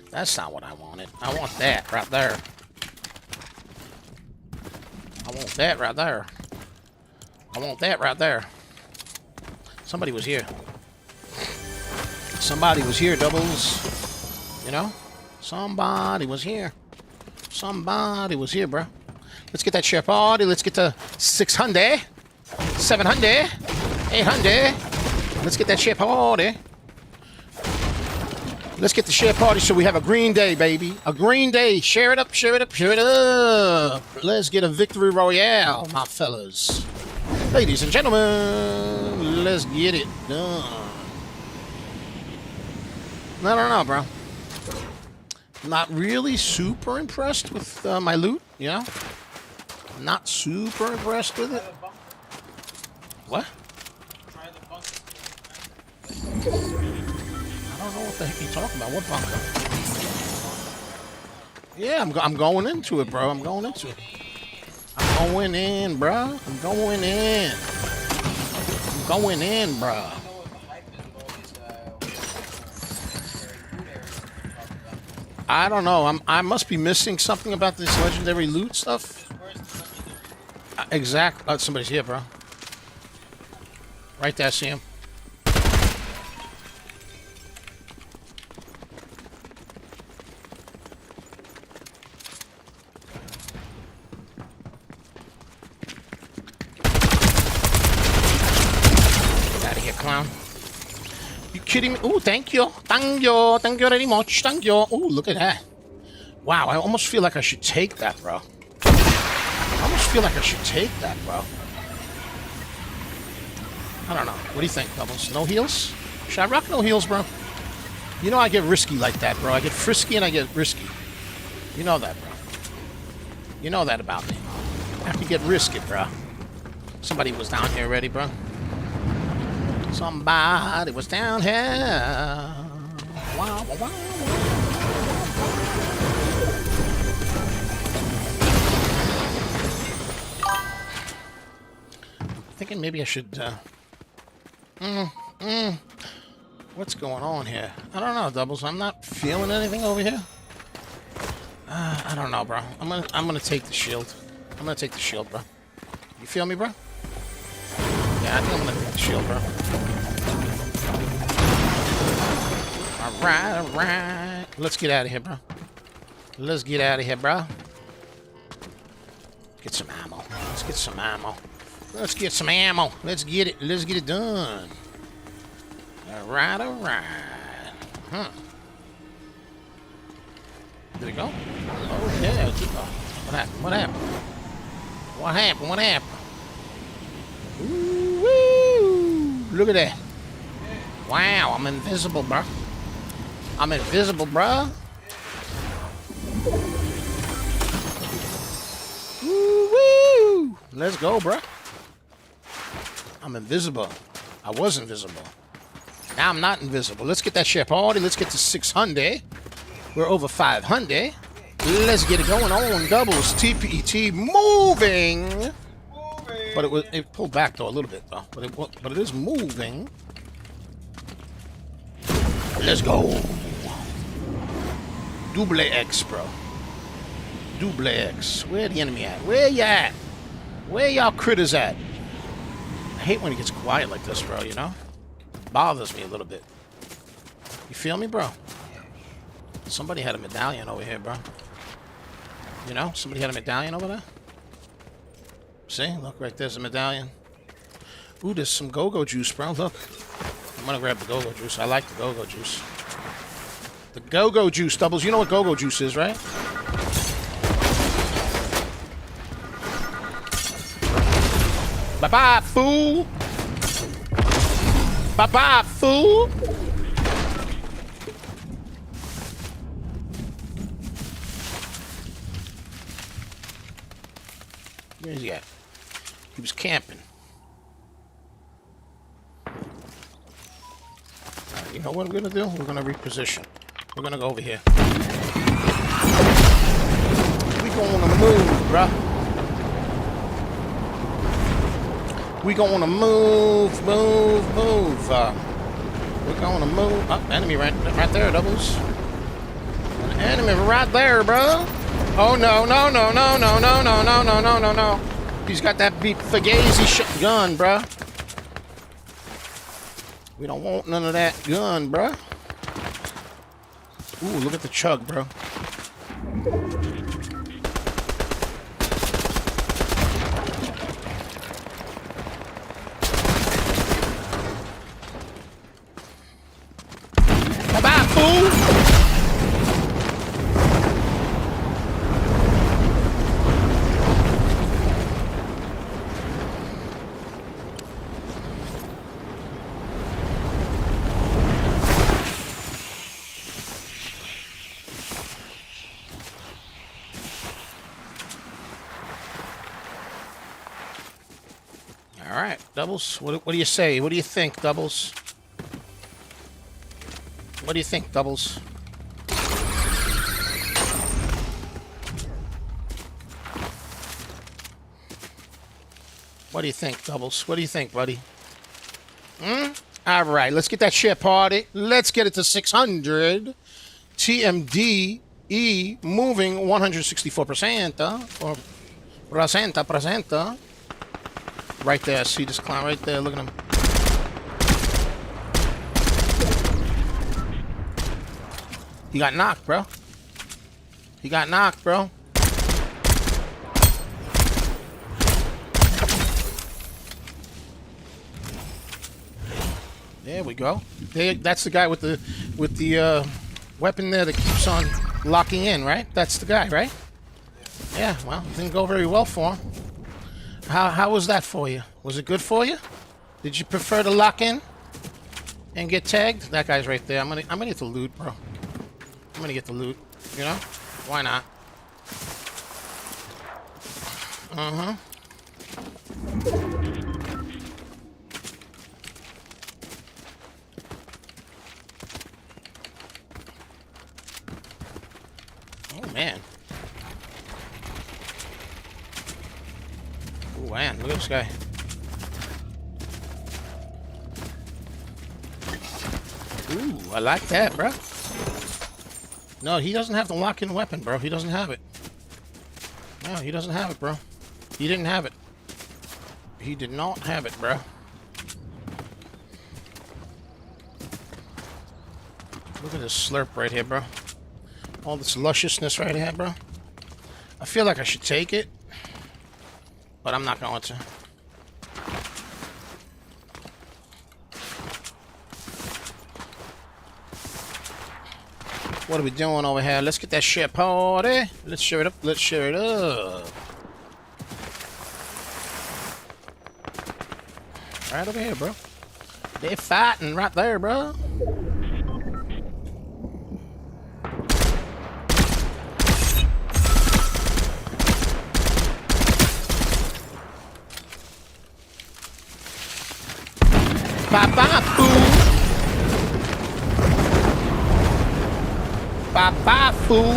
That's not what I wanted. I want that right there. I want that right there. I want that right there. Somebody was here. Somebody was here, doubles. You know? Somebody was here. Somebody was here, bro. Let's get that share party. Let's get to 600. 700. 800. Let's get that share party. Let's get the share party so we have a green day, baby. A green day. Share it up, share it up, share it up. Let's get a victory royale, my fellas. Ladies and gentlemen, let's get it done. I don't know, bro. Not really super impressed with my loot, you know? Not super impressed with it. What? I don't know what the heck you're talking about. What bunker? Yeah, I'm going into it, bro. I'm going into it. I'm going in, bro. I'm going in. I'm going in, bro. I don't know. I must be missing something about this legendary loot stuff. Exact. Oh, somebody's here, bro. Right there, I see him. Get out of here, clown. You kidding me? Oh, thank you. Thank you. Thank you very much. Thank you. Oh, look at that. Wow, I almost feel like I should take that, bro. I almost feel like I should take that, bro. I don't know. What do you think, Doubles? No heals? Should I rock no heals, bro? You know I get risky like that, bro. I get frisky and I get risky. You know that, bro. You know that about me. I have to get risky, bro. Somebody was down here already, bro. Somebody was down here. Wow, wow, wow. I'm thinking maybe I should, what's going on here? I don't know, Doubles. I'm not feeling anything over here. I don't know, bro. I'm gonna take the shield. I'm gonna take the shield, bro. You feel me, bro? Yeah, I think I'm gonna take the shield, bro. Alright, alright. Let's get out of here, bro. Let's get out of here, bro. Get some ammo. Let's get some ammo. Let's get some ammo. Let's get it. Let's get it done. Alright, alright. Huh. Did it go? Oh, yeah. What happened? What happened? What happened? What happened? Ooh, look at that. Wow, I'm invisible, bro. I'm invisible, bro. Woo! Let's go, bro. I'm invisible. I was invisible. Now I'm not invisible. Let's get that share party. Let's get to 600. We're over 500. Let's get it going on. Doubles. TPET moving. But it pulled back though a little bit though. But it is moving. Let's go. Double X, bro. Double X. Where the enemy at? Where you at? Where y'all critters at? I hate when it gets quiet like this, bro, you know? It bothers me a little bit. You feel me, bro? Somebody had a medallion over here, bro. You know? Somebody had a medallion over there. See? Look, right there's a medallion. Ooh, there's some go-go juice, bro. Look. I'm gonna grab the go-go juice. I like the go-go juice. The go-go juice, Doubles. You know what go-go juice is, right? Bye-bye, fool! Bye-bye, fool! Where's he at? He was camping. Right, you know what we're gonna do? We're gonna reposition. We're gonna go over here. gonna move, bruh. We gonna move. We're gonna move. Oh, enemy right there, doubles. An enemy right there, bro. Oh no. He's got that beat Fugazi gun, bro. We don't want none of that gun, bro. Ooh, look at the chug, bro. Bye-bye, fool! All right, doubles. What do you say? What do you think, doubles? What do you think, doubles? What do you think, doubles? What do you think, buddy? All right, let's get that shit party. Let's get it to 600. TMDE moving 164%. Or presenta. Right there. See this clown right there? Look at him. He got knocked, bro. He got knocked, bro. There we go. That's the guy with the weapon there that keeps on locking in, right? That's the guy, right? Yeah. Well, it didn't go very well for him. How was that for you? Was it good for you? Did you prefer to lock in and get tagged? That guy's right there. I'm gonna get the loot, bro. I'm gonna get the loot. You know? Why not? Uh-huh. Oh man. Oh man, look at this guy. Ooh, I like that, bro. No, he doesn't have the lock-in weapon, bro. He doesn't have it. No, he doesn't have it, bro. He didn't have it. He did not have it, bro. Look at this slurp right here, bro. All this lusciousness right here, bro. I feel like I should take it, but I'm not going to. What are we doing over here? Let's get that shit party. Let's share it up. Let's share it up. Right over here, bro. They're fighting right there, bro. Bye-bye, fool. Bye-bye, fool.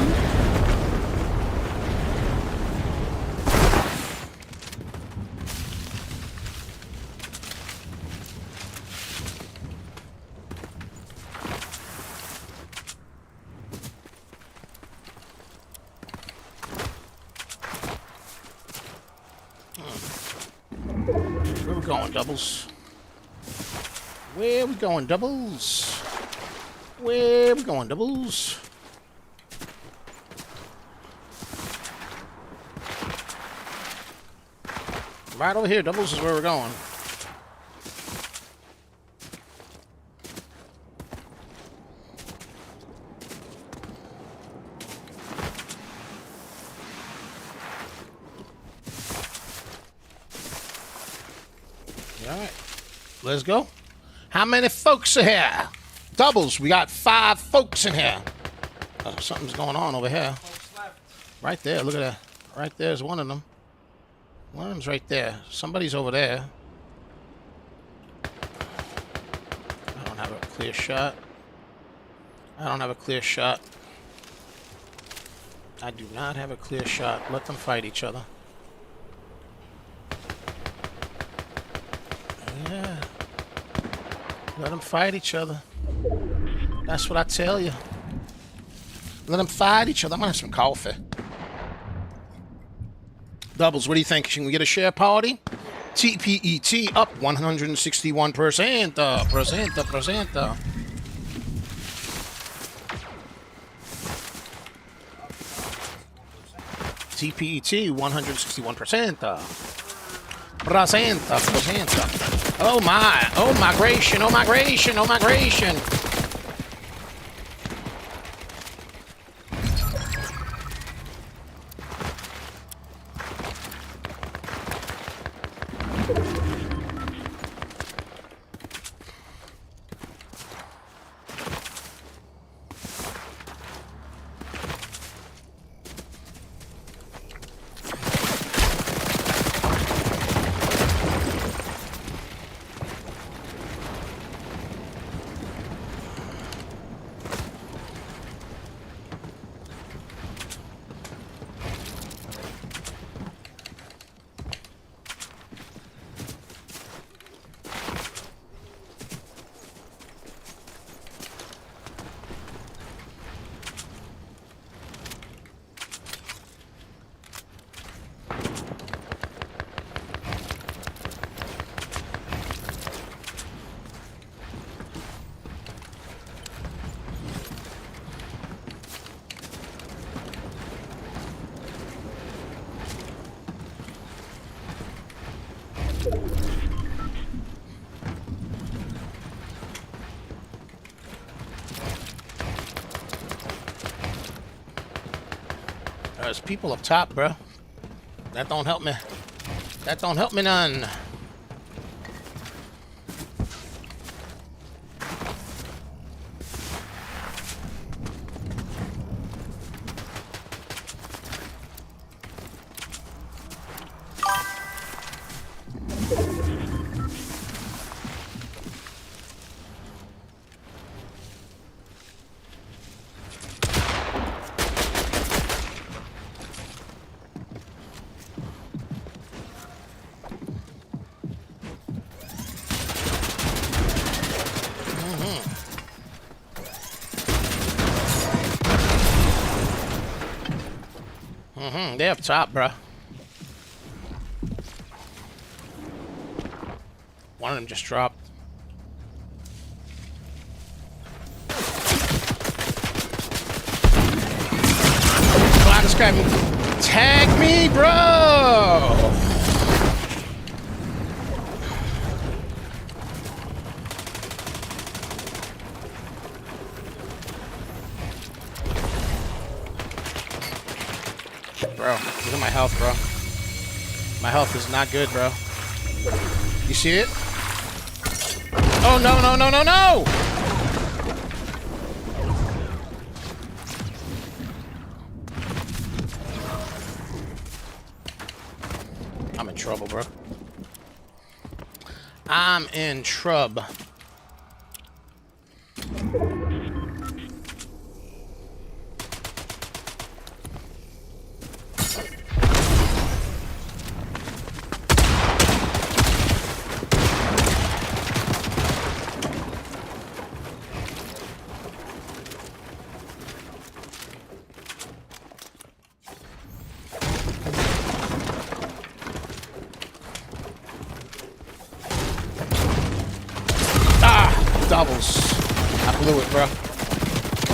Where we going, doubles? Where we going, doubles? Where we going, doubles? Right over here, doubles is where we're going. Alright. Let's go. How many folks are here? Doubles. We got 5 folks in here. Oh, something's going on over here. Right there. Look at that. Right there's one of them. One of them's right there. Somebody's over there. I don't have a clear shot. I don't have a clear shot. I do not have a clear shot. Let them fight each other. Yeah. Let them fight each other. That's what I tell you. Let them fight each other. I'm gonna have some coffee. Doubles, what do you think? Can we get a share party? TPET up 161%. TPET 161%. Presenta. Oh my. Oh migration. Oh migration. Oh migration. There's people up top, bro. That don't help me. That don't help me none. They up top, bro. One of them just dropped. Wow, this guy tag me, bro. Bro, look at my health, bro. My health is not good, bro. You see it? Oh, no, no, no, no, no! I'm in trouble, bro. I'm in trouble. Doubles. I blew it, bro.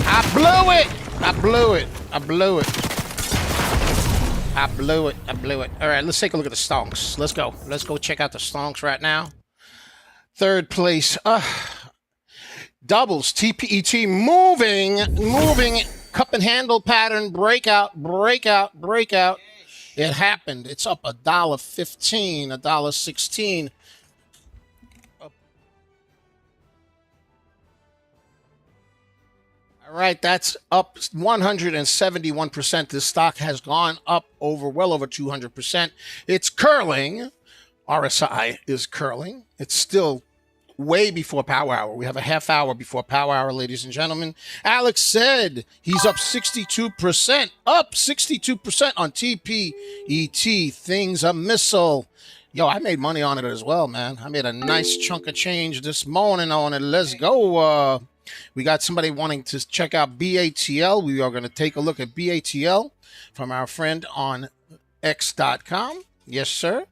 I blew it! I blew it. I blew it. I blew it. I blew it. All right, let's take a look at the stonks. Let's go. Let's go check out the stonks right now. Third place. Doubles. TPET moving. Cup and handle pattern. Breakout. It happened. It's up $1.15, $1.16. All right, that's up 171%. This stock has gone up well over 200%. It's curling. RSI is curling. It's still way before power hour. We have a half hour before power hour, ladies and gentlemen. Alex said he's up 62%, up 62% on TPET. Things a missile. Yo, I made money on it as well, man. I made a nice chunk of change this morning on it. Let's go. We got somebody wanting to check out BATL. We are going to take a look at BATL from our friend on X.com. Yes, sir.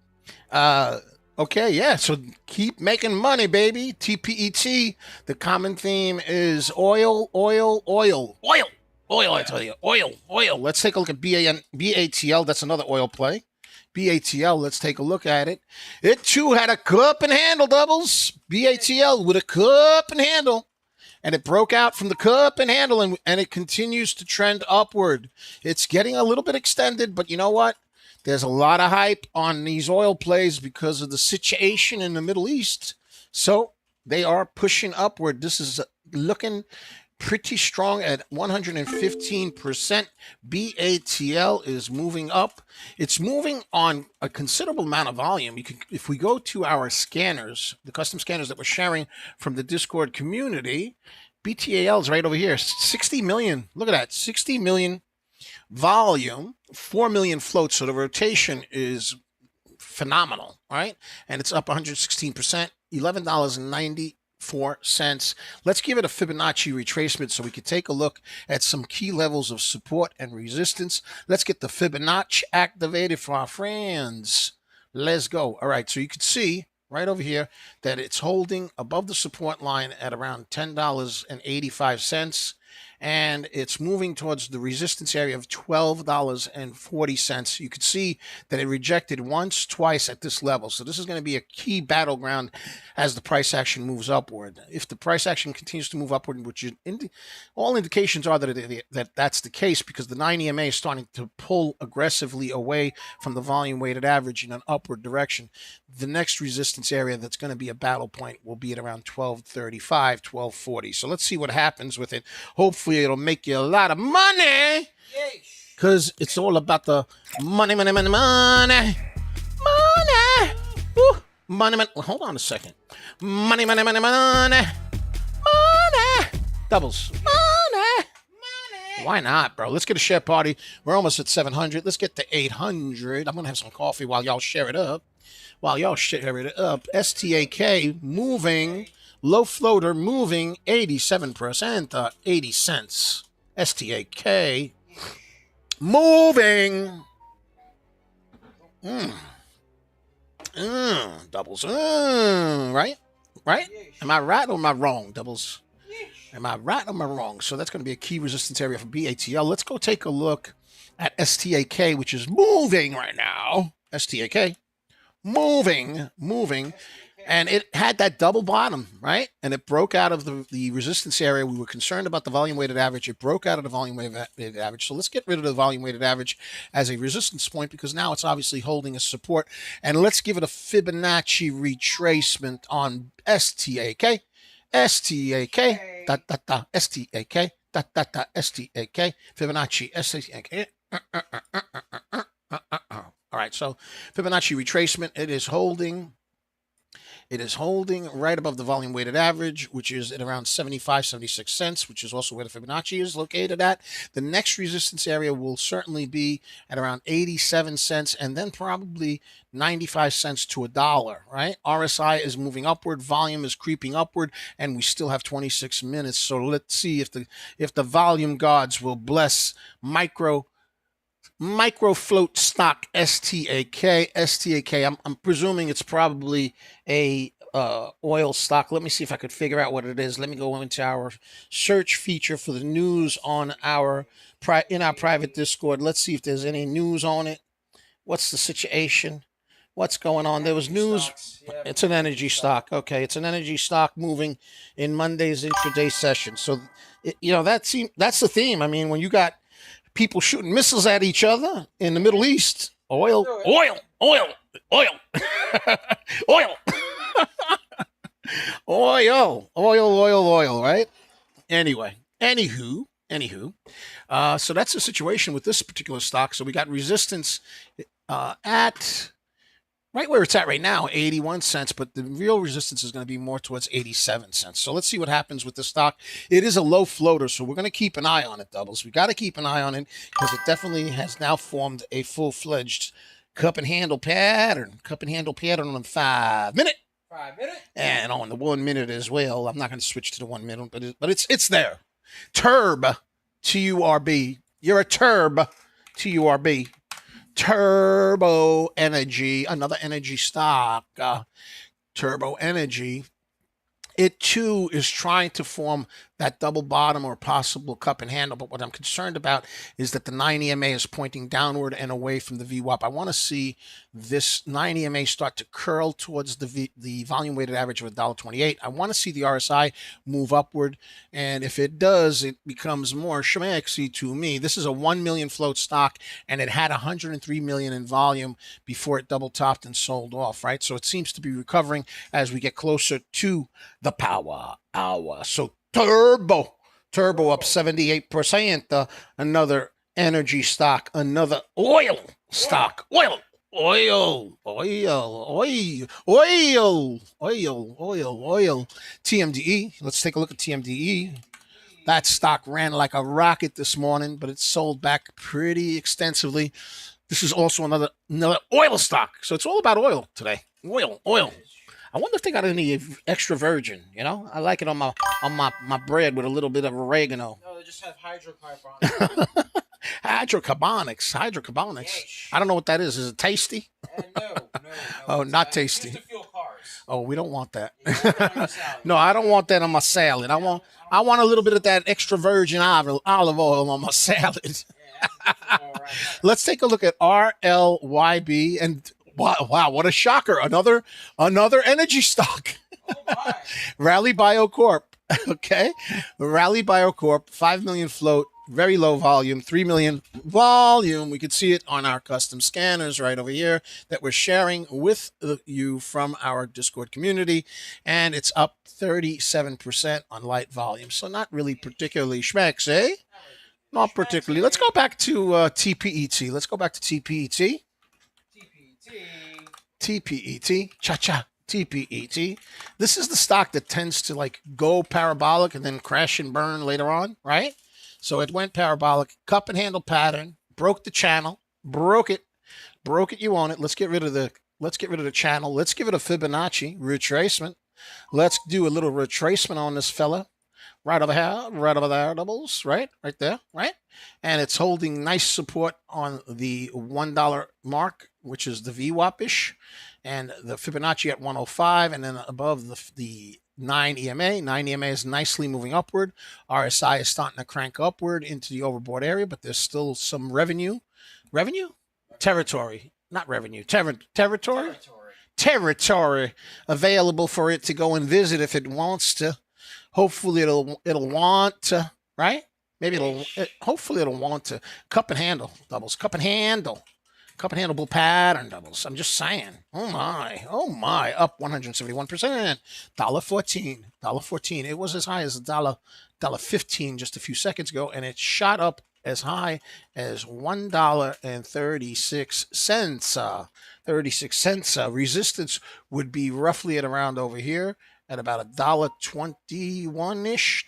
Okay, yeah, so keep making money, baby. TPET, the common theme is oil, oil, oil, oil, oil, I tell you, oil, oil. Let's take a look at BATL. That's another oil play. BATL, let's take a look at it. It, too, had a cup and handle, doubles. BATL with a cup and handle. And it broke out from the cup and handle, and it continues to trend upward. It's getting a little bit extended, but you know what? There's a lot of hype on these oil plays because of the situation in the Middle East. So they are pushing upward. This is looking pretty strong at 115%. BATL is moving up. It's moving on a considerable amount of volume. You can, if we go to our scanners, the custom scanners that we're sharing from the Discord community, BTAL is right over here. 60 million. Look at that. 60 million volume, 4 million floats. So the rotation is phenomenal, right? And it's up 116%, $11.94. Let's give it a Fibonacci retracement so we can take a look at some key levels of support and resistance. Let's get the Fibonacci activated for our friends. Let's go. All right, so you can see right over here that it's holding above the support line at around $10.85. And it's moving towards the resistance area of $12.40. You can see that it rejected once, twice at this level. So this is going to be a key battleground as the price action moves upward. If the price action continues to move upward, which all indications are that that's the case, because the 9 EMA is starting to pull aggressively away from the volume weighted average in an upward direction. The next resistance area that's going to be a battle point will be at around 1235, 1240. So let's see what happens with it. Hopefully it'll make you a lot of money, because it's all about the money, money, money, money, money. Woo. Money, money. Well, hold on a second. Money, money, money, money, money. Doubles. Money. Why not, bro? Let's get a share party. We're almost at 700. Let's get to 800. I'm going to have some coffee while y'all share it up. STAK moving. Low floater moving 87%, 80 cents. STAK moving. Doubles. Right? Am I right or am I wrong, doubles? Am I right or am I wrong? So that's going to be a key resistance area for BATL. Let's go take a look at STAK, which is moving right now. STAK. Moving. And it had that double bottom, right? And it broke out of the resistance area. We were concerned about the volume weighted average. It broke out of the volume weighted average. So let's get rid of the volume weighted average as a resistance point, because now it's obviously holding a support. And let's give it a Fibonacci retracement on STAK. STAK. STAK. STAK. Fibonacci. STAK. All right, so Fibonacci retracement, it is holding right above the volume weighted average, which is at around 75, 76 cents, which is also where the Fibonacci is located at. The next resistance area will certainly be at around 87 cents, and then probably 95 cents to $1, right? RSI is moving upward, volume is creeping upward, and we still have 26 minutes. So let's see if the volume gods will bless micro float stock STAK. I'm presuming it's probably a oil stock. Let me see if I could figure out what it is. Let me go into our search feature for the news on our private Discord. Let's see if there's any news on it. What's the situation? What's going on? There was news. It's an energy stock. Okay, it's an energy stock moving in Monday's intraday session. So, that's the theme. I mean, when you got people shooting missiles at each other in the Middle East. Oil. Oil, right? Anywho. So that's the situation with this particular stock. So we got resistance at right where it's at right now, 81 cents, but the real resistance is going to be more towards 87 cents. So let's see what happens with the stock. It is a low floater, so we're going to keep an eye on it, Doubles. We got to keep an eye on it because it definitely has now formed a full-fledged cup and handle pattern. Cup and handle pattern on 5 minute. 5 minute. And on the 1 minute as well. I'm not going to switch to the 1 minute, but it's there. TURB, TURB. You're a TURB, TURB. Turbo Energy, another energy stock, Turbo Energy. It too is trying to form that double bottom or possible cup and handle. But what I'm concerned about is that the 9 EMA is pointing downward and away from the VWAP. I want to see this 9 EMA start to curl towards the volume weighted average of $1.28. I want to see the RSI move upward. And if it does, it becomes more schmaxy to me. This is a 1 million float stock, and it had 103 million in volume before it double topped and sold off, right? So it seems to be recovering as we get closer to the power hour. So turbo up 78%. Another energy stock, another oil stock, oil. TMDE. Let's take a look at TMDE. That stock ran like a rocket this morning, but it sold back pretty extensively. This is also another oil stock. So it's all about oil today. Oil. I wonder if they got any extra virgin. You know, I like it on my bread with a little bit of oregano. No, they just have hydrocarbons. Hydrocarbonics. Yes. I don't know what that is. Is it tasty? No. Oh, not tasty. Used to fuel cars. Oh, we don't want that. You want that on your salad. No, I don't want that on my salad. I want a little bit of that extra virgin olive oil on my salad. Yeah, all right. Let's take a look at RLYB, and wow, what a shocker! Another energy stock. Oh my. Rally Biocorp. Okay, Rally Biocorp, 5 million float, very low volume, 3 million volume. We could see it on our custom scanners right over here that we're sharing with you from our Discord community, and it's up 37% on light volume. So not really particularly schmecks, eh? Not particularly. Let's go back to TPET. Let's go back to TPET. TPET. Cha-cha. TPET. This is the stock that tends to like go parabolic and then crash and burn later on, right? So it went parabolic, cup and handle pattern, broke the channel, broke it. You own it. Let's get rid of the channel. Let's give it a Fibonacci retracement. Let's do a little retracement on this fella. Right over there, doubles, right there, right? And it's holding nice support on the $1 mark, which is the VWAP-ish, and the Fibonacci at 105, and then above the 9 EMA. 9 EMA is nicely moving upward. RSI is starting to crank upward into the overbought area, but there's still some territory available for it to go and visit if it wants to. Hopefully it'll want to, right? Hopefully it'll want to. Cup and handle doubles. Cup and handle bull pattern doubles. I'm just saying. Oh my. Up 171%. $1.14. It was as high as $1.15 just a few seconds ago, and it shot up as high as $1.36. 36 cents. Resistance would be roughly at around over here at about $1.21-ish.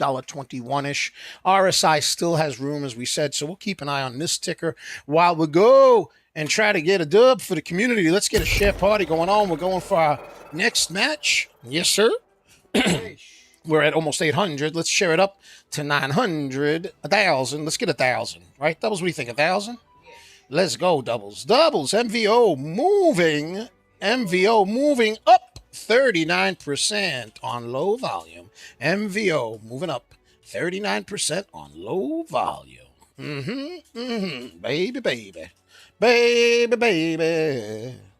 RSI still has room, as we said, so we'll keep an eye on this ticker while we go and try to get a dub for the community. Let's get a share party going on. We're going for our next match. Yes, sir. We're at almost 800. Let's share it up to 900, 1,000. Let's get 1,000, right? Doubles, what do you think, 1,000? Let's go, doubles. MVO moving up 39% on low volume. MVO moving up 39% on low volume. Baby.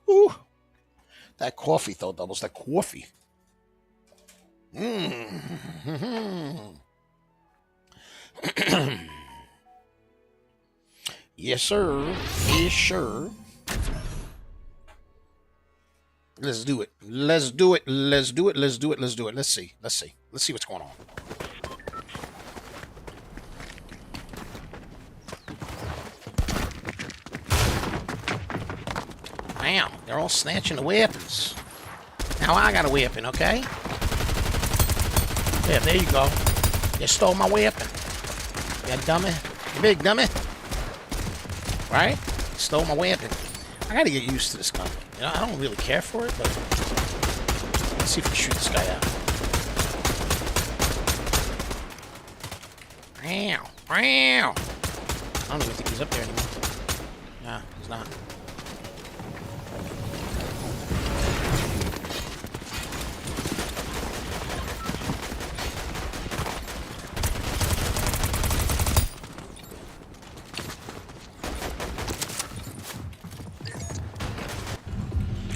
Ooh. That coffee, though, doubles. That coffee. Yes, sir. Yes, sir. Let's do it. Let's see what's going on. Wow, they're all snatching the weapons. Now I got a weapon, okay? Yeah, there you go. You stole my weapon. You dummy. You big dummy. Right? Stole my weapon. I gotta get used to this gun. You know, I don't really care for it, but let's see if we can shoot this guy out. Wow. Wow. I don't even think he's up there anymore. Nah, he's not.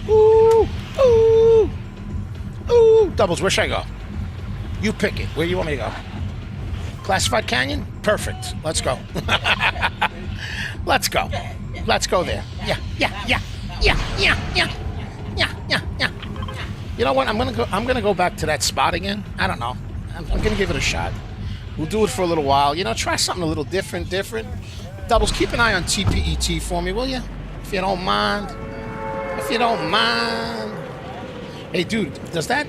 Ooh, ooh, ooh. Doubles, where should I go? You pick it. Where you want me to go? Classified Canyon? Perfect. Let's go. Let's go. Let's go there. Yeah. You know what? I'm gonna go back to that spot again. I don't know. I'm gonna give it a shot. We'll do it for a little while. You know, try something a little different. Doubles, keep an eye on TPET for me, will you? If you don't mind. If you don't mind. Hey, dude, is that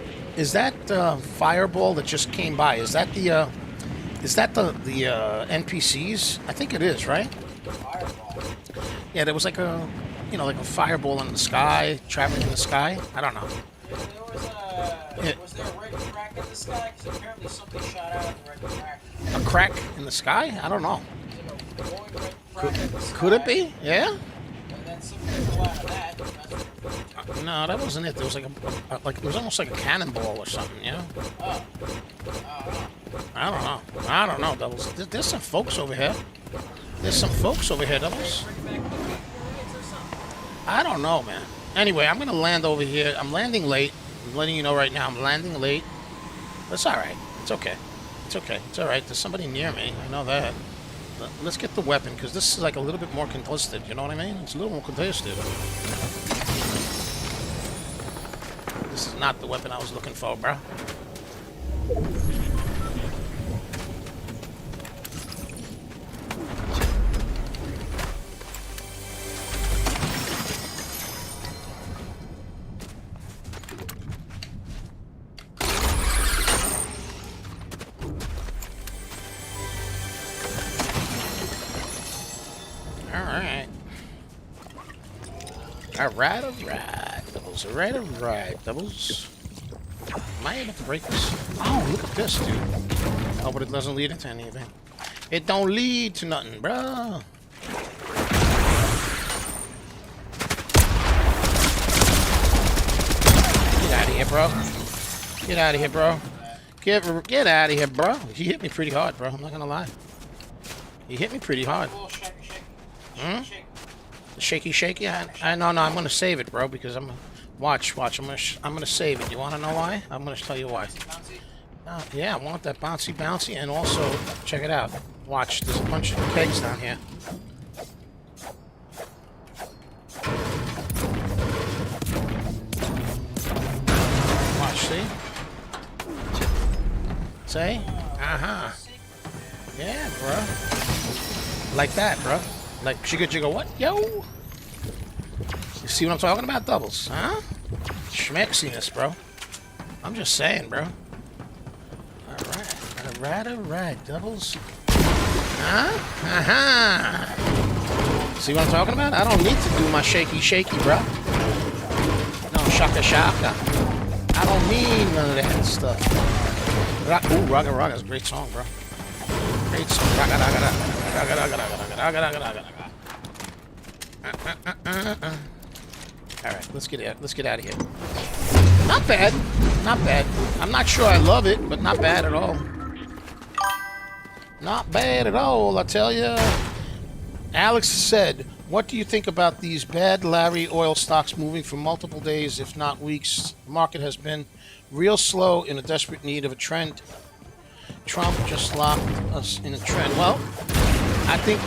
fireball that just came by? Is that the NPCs? I think it is, right? Fireball. Yeah, there was like a, like a fireball in the sky, traveling in the sky. I don't know. Was there a red crack in the sky? Because apparently something shot out of the red crack. A crack in the sky? I don't know. Like a glowing red crack in the sky. Could it be? Yeah. And then something flew out of that. No, that wasn't it. There was like it was almost like a cannonball or something, you know? Oh. I don't know, Doubles. There's some folks over here. Doubles. I don't know, man. Anyway, I'm gonna land over here. I'm landing late. I'm letting you know right now. I'm landing late. That's all right. It's okay. It's okay. It's all right. There's somebody near me. I know that. But let's get the weapon because this is like a little bit more contested. You know what I mean? It's a little more contested. This is not the weapon I was looking for, bro. Alright. Doubles. Am I able to break this? Oh, look at this, dude. Oh, but it doesn't lead into anything. It don't lead to nothing, bro. Get out of here, bro. Get out of here, bro. Get out of here, bro. He hit me pretty hard, bro. I'm not gonna lie. He hit me pretty hard. Shaky. I know. I'm gonna save it, bro, because I'm watch. I'm gonna save it. You want to know why? I'm gonna tell you why. Yeah, I want that bouncy, and also check it out. Watch. There's a bunch of kegs down here. Watch. See? See? Yeah, bro. Like that, bro. Like jigga what? Yo! You see what I'm talking about, Doubles? Huh? Schmexiness, bro. I'm just saying, bro. Alright, Doubles. Huh? See what I'm talking about? I don't need to do my shaky, bro. No, shaka. I don't need none of that stuff. Ooh, Raga is a great song, bro. Great song. Raga. Alright, let's get out of here. Not bad. I'm not sure I love it, but not bad at all. Not bad at all, I tell you. Alex said, what do you think about these bad Larry oil stocks moving for multiple days, if not weeks? The market has been real slow, in a desperate need of a trend. Trump just locked us in a trend. Well, I think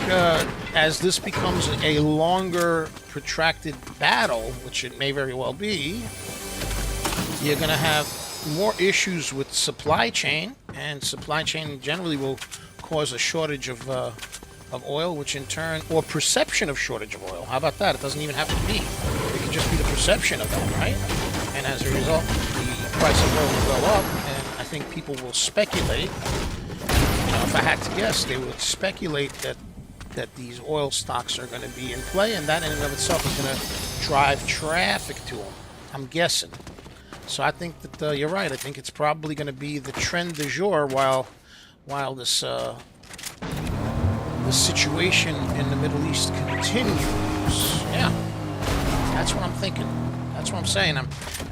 as this becomes a longer, protracted battle, which it may very well be, you're going to have more issues with supply chain, and supply chain generally will cause a shortage of oil, which in turn, or perception of shortage of oil. How about that? It doesn't even have to be. It can could just be the perception of that, right? And as a result, the price of oil will go up, and I think people will speculate. You know, if I had to guess, they would speculate that these oil stocks are going to be in play, and that in and of itself is going to drive traffic to them. I'm guessing. So I think that you're right. I think it's probably going to be the trend du jour while this this situation in the Middle East continues. Yeah, that's what I'm thinking. That's what I'm saying.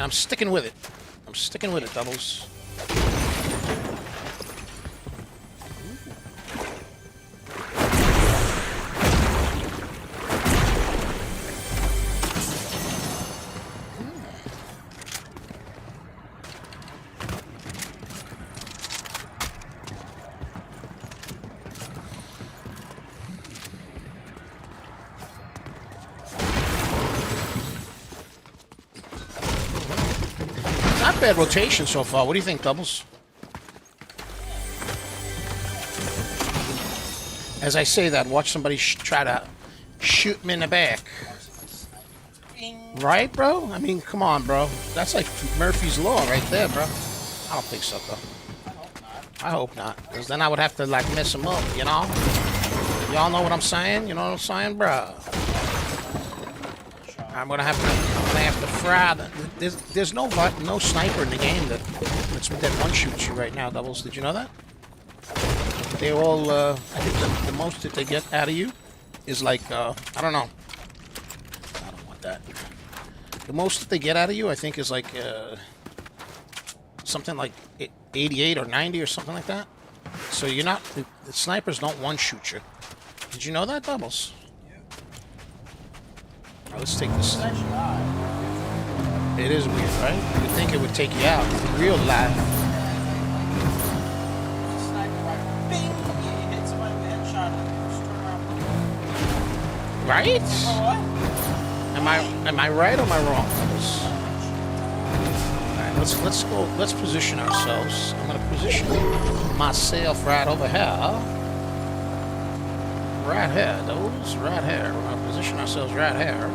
I'm sticking with it. I'm sticking with it, Doubles. Not bad rotation so far. What do you think, Doubles? As I say that, watch somebody try to shoot me in the back. Right, bro? I mean, come on, bro. That's like Murphy's Law right there, bro. I don't think so, though. I hope not. Because then I would have to, like, mess him up, you know? Y'all know what I'm saying? You know what I'm saying, bro? I'm gonna have to fry the, there's no sniper in the game that one shoots you right now, Doubles. Did you know that? They all I think the most that they get out of you is like I don't know. I don't want that. The most that they get out of you, I think, is like something like 88 or 90 or something like that. So you're not the snipers don't one shoot you. Did you know that, Doubles? Let's take this. It is weird, right? You'd think it would take you out in real life. Right? Am I right or am I wrong? Alright, let's position ourselves. I'm gonna position myself right over here. Right here, those right here. We're gonna position ourselves right here.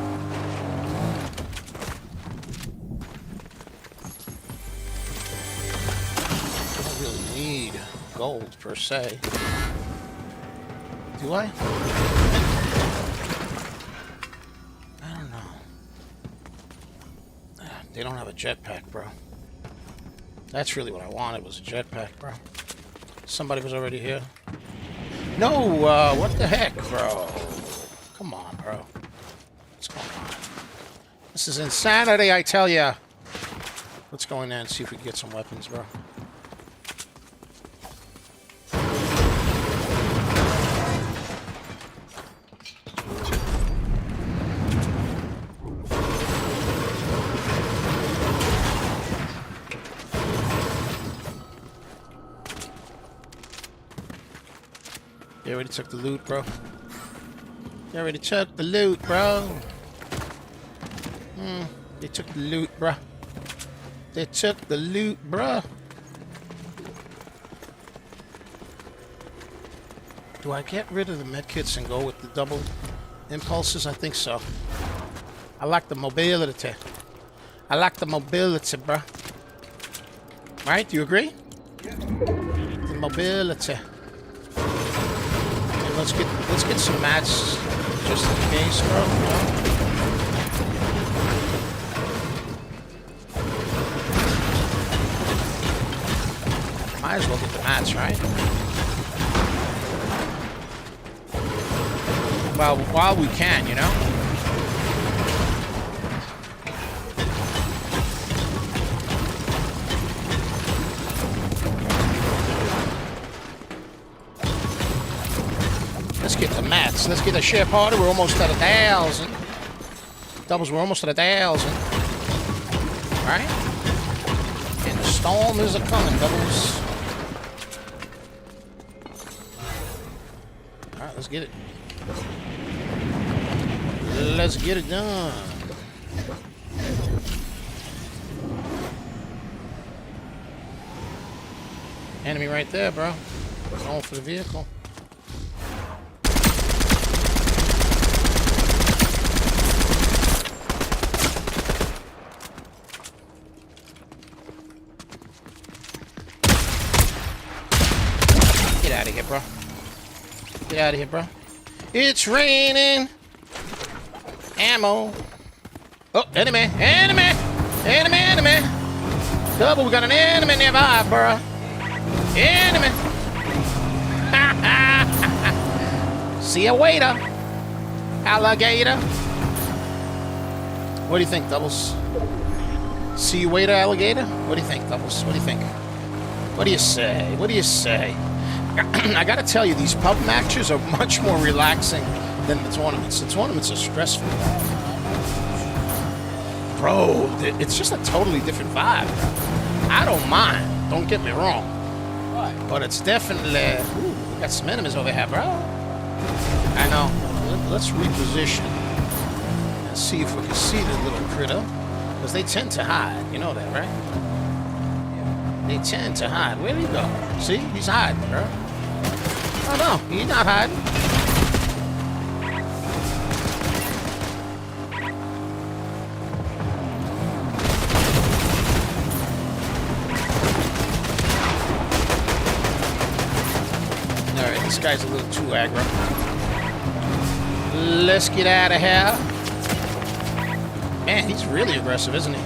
I don't really need gold per se. Do I? I don't know. They don't have a jetpack, bro. That's really what I wanted, was a jetpack, bro. Somebody was already here. No, what the heck, bro? Come on, bro. What's going on? This is insanity, I tell ya. Let's go in there and see if we can get some weapons, bro. They already took the loot, bro. They already took the loot, bro. They took the loot, bro. They took the loot, bro. Do I get rid of the medkits and go with the double impulses? I think so. I like the mobility. I like the mobility, bro. Right? Do you agree? Yeah. The mobility. Let's get some mats just in case, bro. Might as well get the mats, right? Well, while we can, you know. Let's get the mats. Let's get the share party. We're almost at 1,000. Doubles, we're almost at 1,000. Right? And the storm is a-coming, Doubles. Alright, let's get it. Let's get it done. Enemy right there, bro. Going for the vehicle. out of here, bro. Get out of here, bro. It's raining. Ammo. Oh, enemy. Enemy. Enemy, enemy. Double, we got an enemy nearby, bro. Enemy. See you later, alligator. What do you think, Doubles? See you later, alligator? What do you think, Doubles? What do you think? What do you say? What do you say? I gotta tell you, these pub matches are much more relaxing than the tournaments. The tournaments are stressful. Bro, it's just a totally different vibe, bro. I don't mind, don't get me wrong. But it's definitely... Ooh, we got some enemies over here, bro. I know. Let's reposition and see if we can see the little critter. Because they tend to hide. You know that, right? They tend to hide. Where'd he go? See? He's hiding, bro. Oh, no. He's not hiding. Alright, this guy's a little too aggro. Let's get out of here. Man, he's really aggressive, isn't he?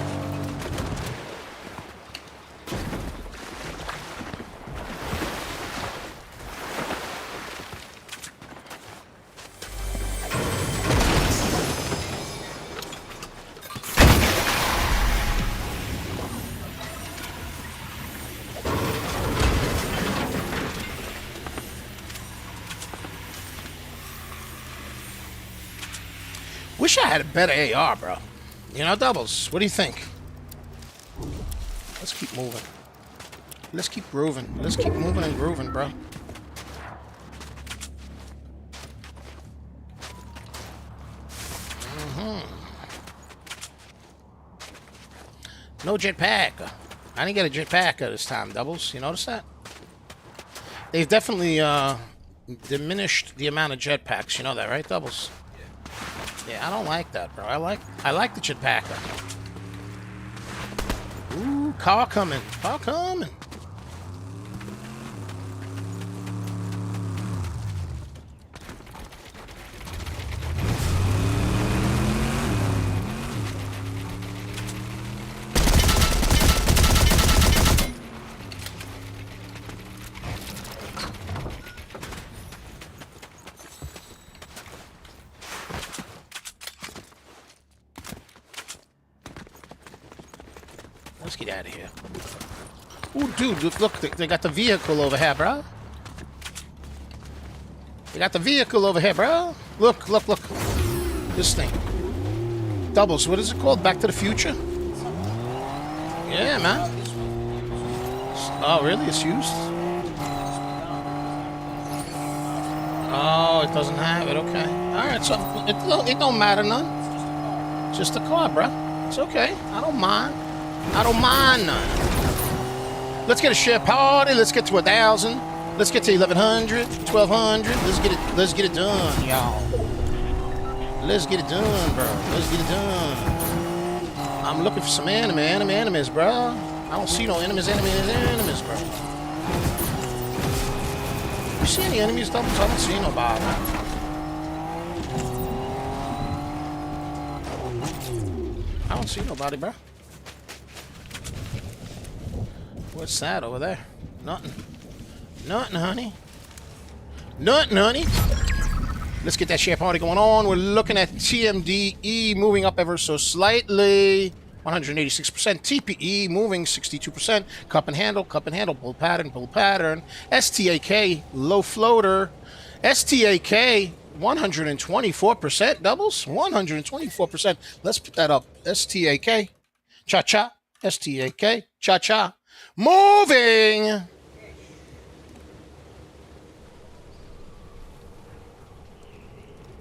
Wish I had a better AR, bro. You know, Doubles, what do you think? Let's keep moving. Let's keep grooving. Let's keep moving and grooving, bro. No jetpack. I didn't get a jetpack this time, Doubles. You notice that? They've definitely diminished the amount of jetpacks. You know that, right, Doubles? Yeah, I don't like that, bro. I like the jetpacker. Ooh, car coming. Car coming. Let's get out of here. Ooh, dude, look, they got the vehicle over here, bro. They got the vehicle over here, bro. Look, look, look. This thing. Doubles, what is it called? Back to the Future? Yeah, man. Oh, really? It's used? Oh, it doesn't have it. Okay. Alright, so it don't matter none. Just a car, bro. It's okay. I don't mind. I don't mind none. Let's get a share party. Let's get to 1,000. Let's get to 1,100, 1,200. Let's get it done, y'all. Let's get it done, bro. Let's get it done. I'm looking for some enemies, bro. I don't see no enemies, bro. You see any enemies, Doubles? I don't see nobody. I don't see nobody, bro. What's that over there? Nothing. Nothing, honey. Nothing, honey. Let's get that share party going on. We're looking at TMDE moving up ever so slightly. 186%. TPE moving 62%. Cup and handle, pull pattern. STAK, low floater. STAK, 124%. Doubles? 124%. Let's put that up. STAK. Cha-cha. STAK. Cha-cha. Moving!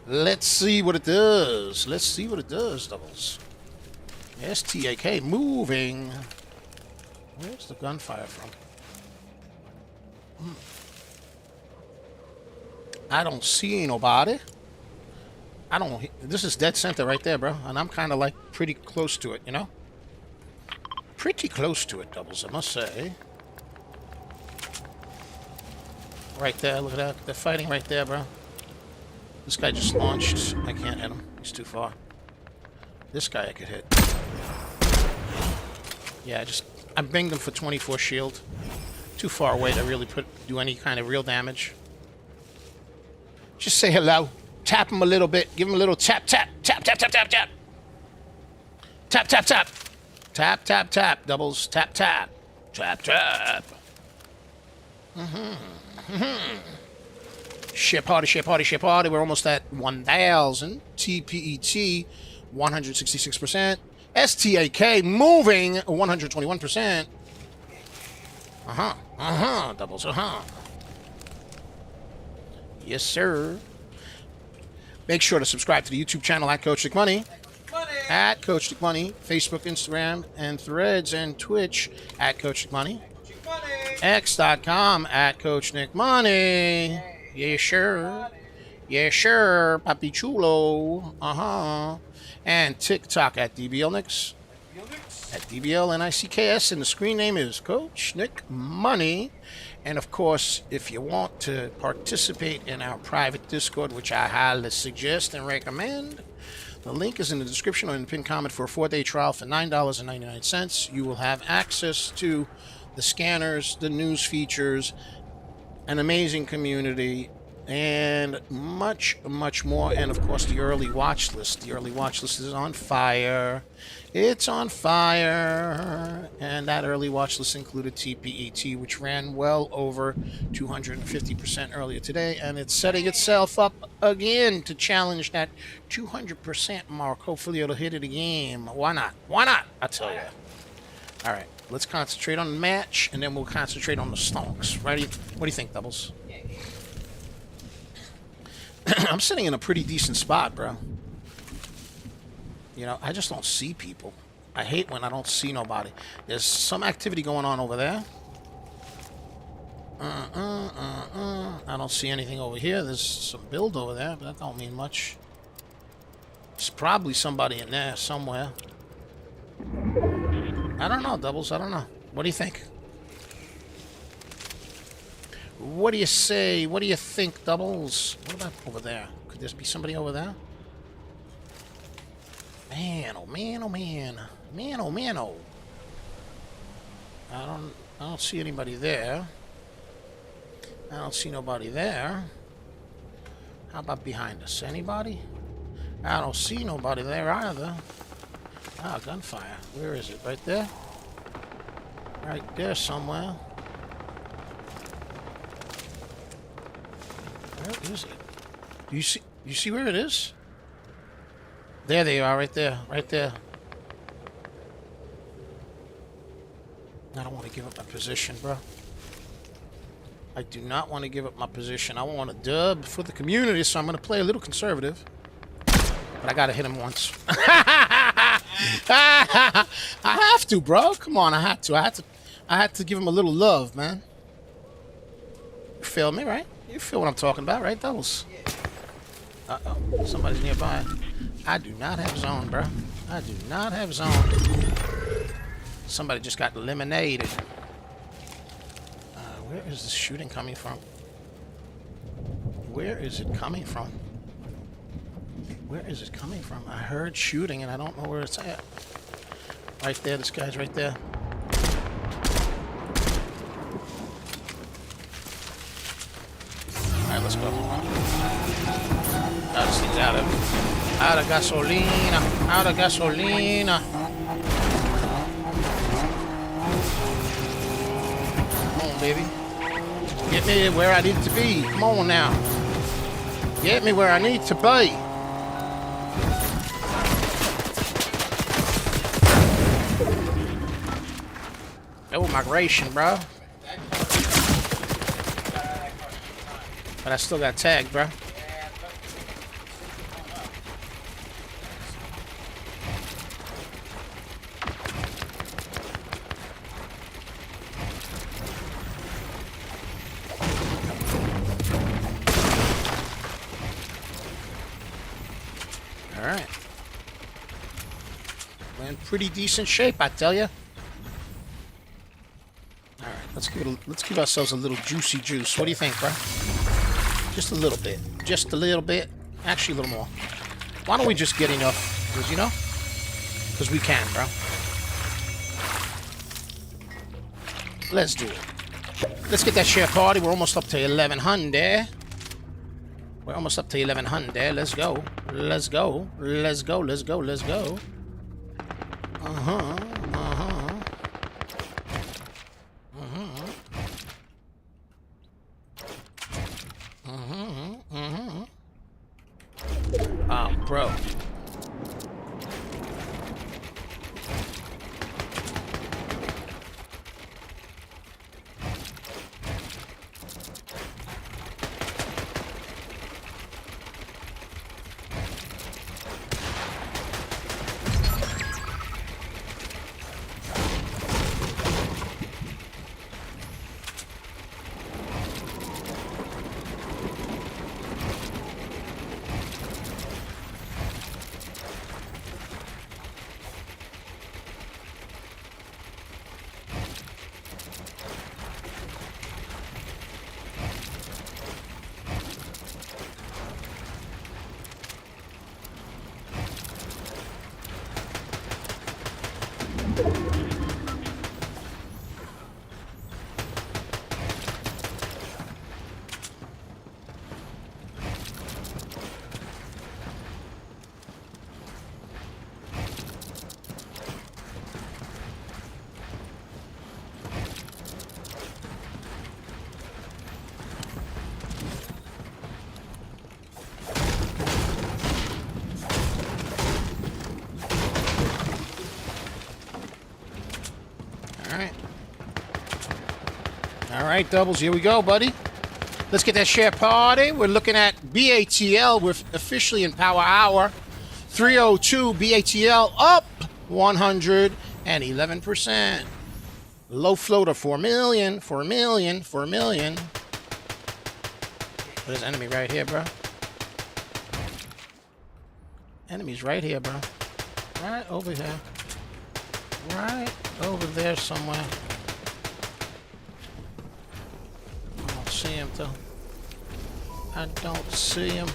Let's see what it does. Let's see what it does, Doubles. STAK moving. Where's the gunfire from? I don't see nobody. I don't... This is dead center right there, bro. And I'm kind of like pretty close to it, you know? Pretty close to it, Doubles, I must say. Right there, look at that. They're fighting right there, bro. This guy just launched. I can't hit him. He's too far. This guy I could hit. Yeah, I banged him for 24 shield. Too far away to really do any kind of real damage. Just say hello. Tap him a little bit. Give him a little tap, tap, tap, tap, tap, tap, tap. Tap, tap, tap. Tap, tap, tap. Doubles. Tap, tap. Tap, tap. Shit party, shit party, shit party. We're almost at 1,000. TPET, 166%. STAK moving 121%. Doubles, Yes, sir. Make sure to subscribe to the YouTube channel at Coach Nick Money. At Coach Nick Money. Facebook, Instagram, and Threads, and Twitch at Coach Nick Money. X.com at Coach Nick Money. Yeah, sure. Yeah, sure. Papi Chulo. And TikTok at DBL Nicks. At DBL NICKS, and the screen name is Coach Nick Money. And of course, if you want to participate in our private Discord, which I highly suggest and recommend, the link is in the description or in the pinned comment for a 4-day trial for $9.99. You will have access to the scanners, the news features, an amazing community, and much, much more. And of course, the early watch list. The early watch list is on fire. It's on fire. And that early watch list included TPET, which ran well over 250% earlier today. And it's setting itself up again to challenge that 200% mark. Hopefully it'll hit it again. Why not? Why not? I tell you. All right. Let's concentrate on the match, and then we'll concentrate on the stonks. Right? What do you think, Doubles? I'm sitting in a pretty decent spot, bro. You know, I just don't see people. I hate when I don't see nobody. There's some activity going on over there. I don't see anything over here. There's some build over there, but that don't mean much. There's probably somebody in there somewhere. I don't know, Doubles. I don't know. What do you think? What do you say? What do you think, Doubles? What about over there? Could there be somebody over there? Man, oh man, oh man. Man, oh man, oh. I don't see anybody there. I don't see nobody there. How about behind us? Anybody? I don't see nobody there either. Ah, gunfire. Where is it? Right there? Right there somewhere. Where is it? Do you see where it is? There they are, right there. Right there. I don't want to give up my position, bro. I do not want to give up my position. I want a dub for the community, so I'm going to play a little conservative. But I got to hit him once. I have to, bro. Come on, I had to. I had to give him a little love, man. You feel me, right? You feel what I'm talking about, right, Doubles? Uh-oh. Somebody's nearby. I do not have zone, bro. I do not have zone. Somebody just got eliminated. Where is this shooting coming from? Where is it coming from? Where is it coming from? I heard shooting and I don't know where it's at. Right there, this guy's right there. Alright, let's go. This thing's out of gasolina. Out of gasolina. Come on, baby. Get me where I need to be. Come on now. Get me where I need to be. Oh, migration, bro. But I still got tagged, bro. All right. We're in pretty decent shape, I tell you. All right, let's Let's give ourselves a little juicy juice. What do you think, bro? Just a little bit. Just a little bit. Actually, a little more. Why don't we just get enough? Because, you know? Because we can, bro. Let's do it. Let's get that share party. We're almost up to 1100. We're almost up to 1100. Let's go. Let's go. Let's go. Let's go. Let's go. Uh-huh. Uh-huh. Uh-huh. Uh-huh. Uh-huh. Bro. All right, doubles, here we go, buddy. Let's get that share party. We're looking at BATL. We're officially in power hour. 302 BATL up 111%. Low floater, 4 million, 4 million, 4 million. There's enemy right here, bro. Enemy's right here, bro. Right over here. Right over there somewhere. I don't see him, though. I don't see him.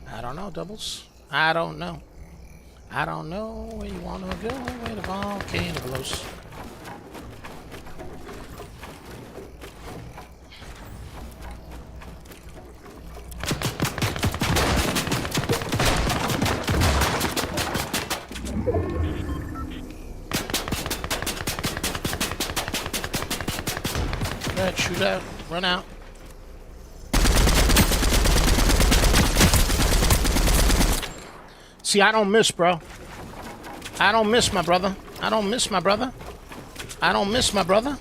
I don't know, doubles. I don't know. I don't know where you want to go, where the volcano blows. Go ahead, shoot out, run out. See, I don't miss, bro. I don't miss, my brother. I don't miss, my brother. I don't miss, my brother.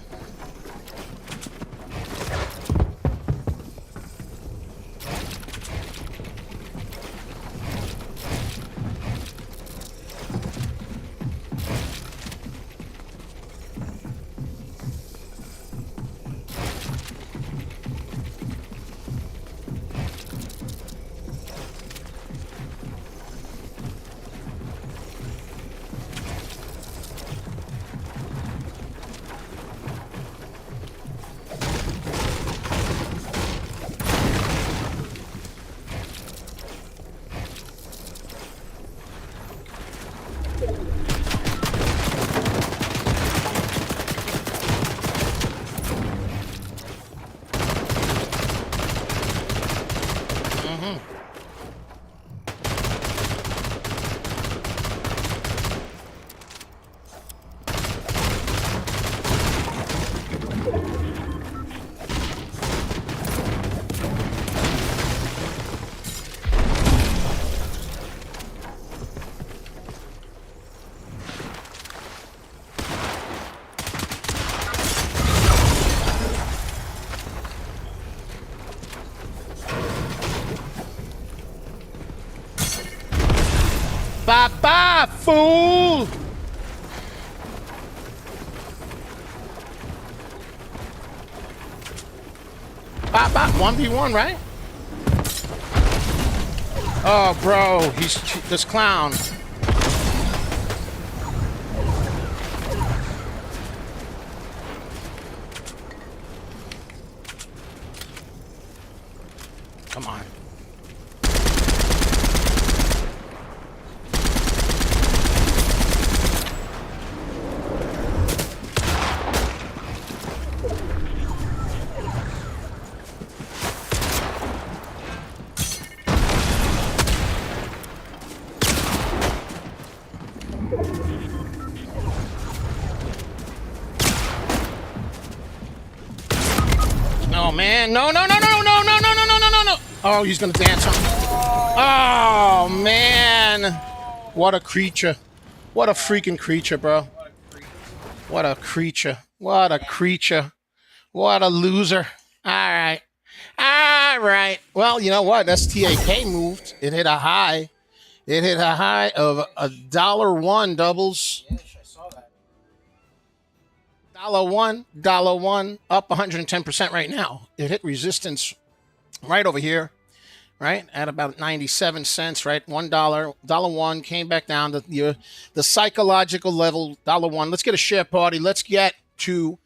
Bye-bye, fool! Bop, bop. 1v1, right? Oh, bro. He's this clown. Come on. Oh man, no, no, no, no, no, no, no, no, no, no, no, no. Oh, he's gonna dance on me. Oh man. What a creature. What a freaking creature, bro. What a creature. What a creature. What a loser. All right. All right. Well, you know what? STAK moved. It hit a high. It hit a high of $1 doubles. Yes, I saw that. $1, up 110% right now. It hit resistance right over here, right at about 97 cents, right? $1, came back down to the psychological level, $1. Let's get a share party. Let's get to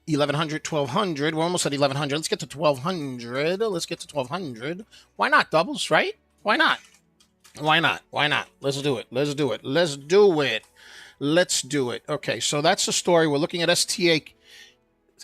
1100, 1200. We're almost at 1100. Let's get to 1200. Let's get to 1200. Why not doubles, right? Why not? Why not? Why not? Let's do it. Let's do it. Let's do it. Let's do it. Okay, so that's the story. We're looking at STAK.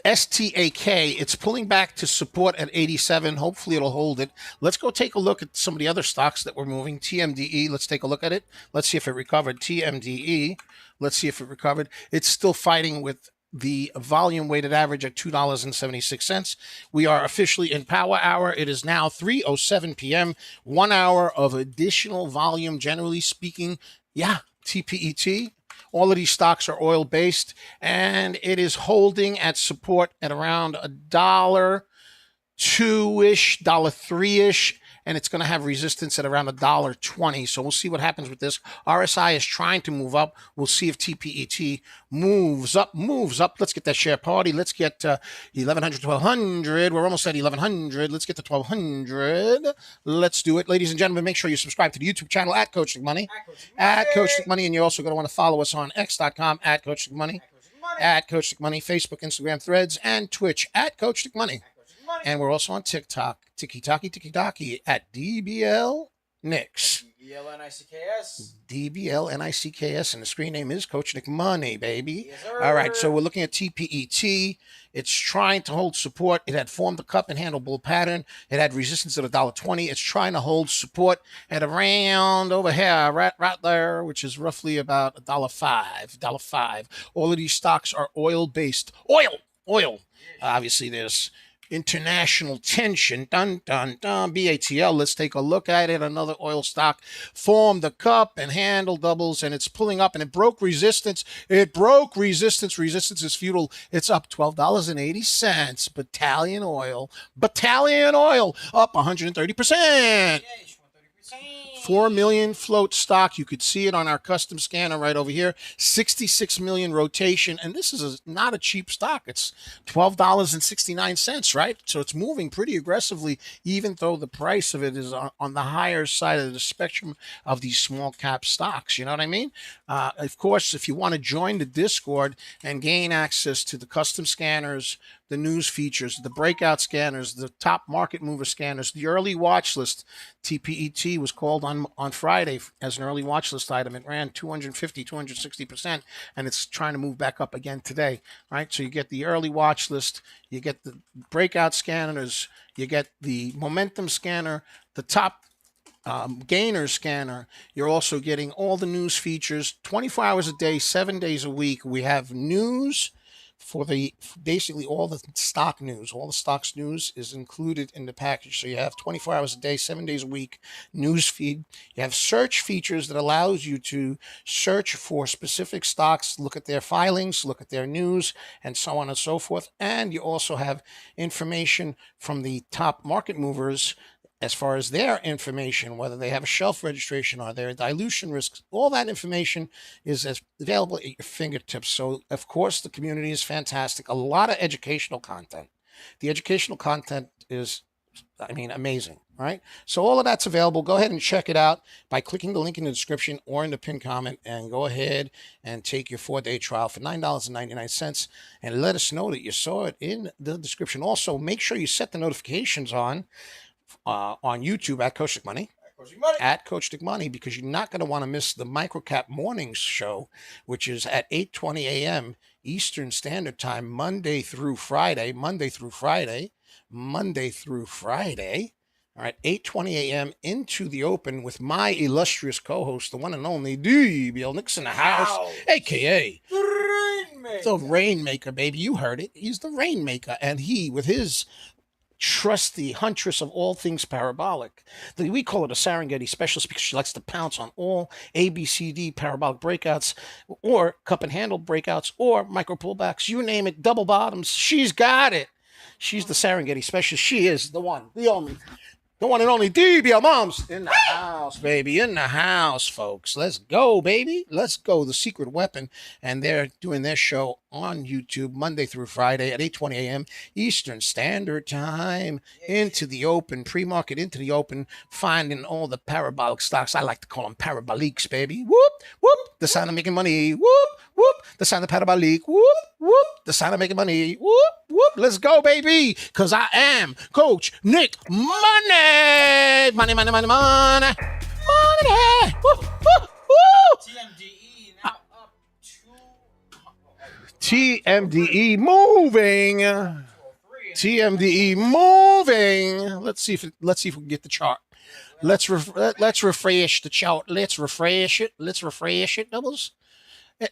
It's pulling back to support at 87. Hopefully it'll hold it. Let's go take a look at some of the other stocks that were moving. TMDE, let's take a look at it. Let's see if it recovered. TMDE, let's see if it recovered. It's still fighting with the volume weighted average at $2.76. We are officially in power hour. It is now 3:07 p.m. 1 hour of additional volume, generally speaking. Yeah, TPET. All of these stocks are oil based, and it is holding at support at around $1.02-ish, $1.03-ish, and it's going to have resistance at around $1.20. So we'll see what happens with this. RSI is trying to move up. We'll see if TPET moves up. Let's get that share party. Let's get 1100, 1200. We're almost at 1100. Let's get to 1200. Let's do it. Ladies and gentlemen, make sure you subscribe to the YouTube channel at Coach Nick Money. At Coach Nick Money. And you're also going to want to follow us on x.com at Coach Nick Money. At Coach Nick Money. Facebook, Instagram, Threads, and Twitch at Coach Nick Money. And we're also on TikTok, tiki-taki at DBL Nicks. DBL-NICKS. DBL-NICKS, and the screen name is Coach Nick Money, baby. Yes, sir. All right, so we're looking at TPET. It's trying to hold support. It had formed the cup and handle bull pattern. It had resistance at $1.20. It's trying to hold support at around over here, right there, which is roughly about $1.05. All of these stocks are oil-based. Oil. Obviously, there's international tension. Dun, dun, dun. BATL, let's take a look at it. Another oil stock formed the cup and handle doubles, and it's pulling up, and it broke resistance. Resistance is futile. It's up $12.80. Battalion oil up 130%. 4 million float stock. You could see it on our custom scanner right over here. 66 million rotation. And this is not a cheap stock. It's $12.69, right? So it's moving pretty aggressively, even though the price of it is on the higher side of the spectrum of these small cap stocks. You know what I mean? Of course, if you want to join the Discord and gain access to the custom scanners, the news features, the breakout scanners, the top market mover scanners, the early watch list. TPET was called on Friday as an early watch list item. It ran 250, 260%, and it's trying to move back up again today, right? So you get the early watch list, you get the breakout scanners, you get the momentum scanner, the top gainer scanner. You're also getting all the news features 24 hours a day, 7 days a week. We have news for basically all the stock news. All the stocks news is included in the package. So you have 24 hours a day, 7 days a week news feed. You have search features that allows you to search for specific stocks, look at their filings, look at their news, and so on and so forth. And you also have information from the top market movers as far as their information, whether they have a shelf registration or their dilution risks. All that information is available at your fingertips. So, of course, the community is fantastic. A lot of educational content. The educational content is, I mean, amazing. All right. So all of that's available. Go ahead and check it out by clicking the link in the description or in the pinned comment, and go ahead and take your 4-day trial for $9.99 and let us know that you saw it in the description. Also, make sure you set the notifications on YouTube at Coach Nick Money. At Coach Nick Money, because you're not going to want to miss the Microcap Mornings show, which is at 8:20 a.m. Eastern Standard Time, Monday through Friday. All right, 8:20 a.m. into the open with my illustrious co-host, the one and only DBL Nick's in the house, a.k.a. the Rainmaker, baby. You heard it. He's the Rainmaker, and he, with his trusty huntress of all things parabolic. We call it a Serengeti specialist because she likes to pounce on all ABCD parabolic breakouts, or cup and handle breakouts, or micro pullbacks. You name it, double bottoms. She's got it. She's the Serengeti specialist. She is the one, the only. The one and only DBL Moms in the house, baby. In the house, folks. Let's go, baby. Let's go. The Secret Weapon. And they're doing their show on YouTube Monday through Friday at 8:20 a.m. Eastern Standard Time. Into the open, pre-market into the open, finding all the parabolic stocks. I like to call them Parabolics, baby. Whoop, whoop. The sound of making money. Whoop, whoop. The sound of parabolic. Whoop, whoop. The sound of making money. Whoop, whoop. Let's go, baby. Because I am Coach Nick Money. Money, money, money, money. Money. Woo, woo, woo. TMDE now up to TMDE moving. TMDE moving. Let's see if we can get the chart. Let's refresh the chart. Let's refresh it. Doubles.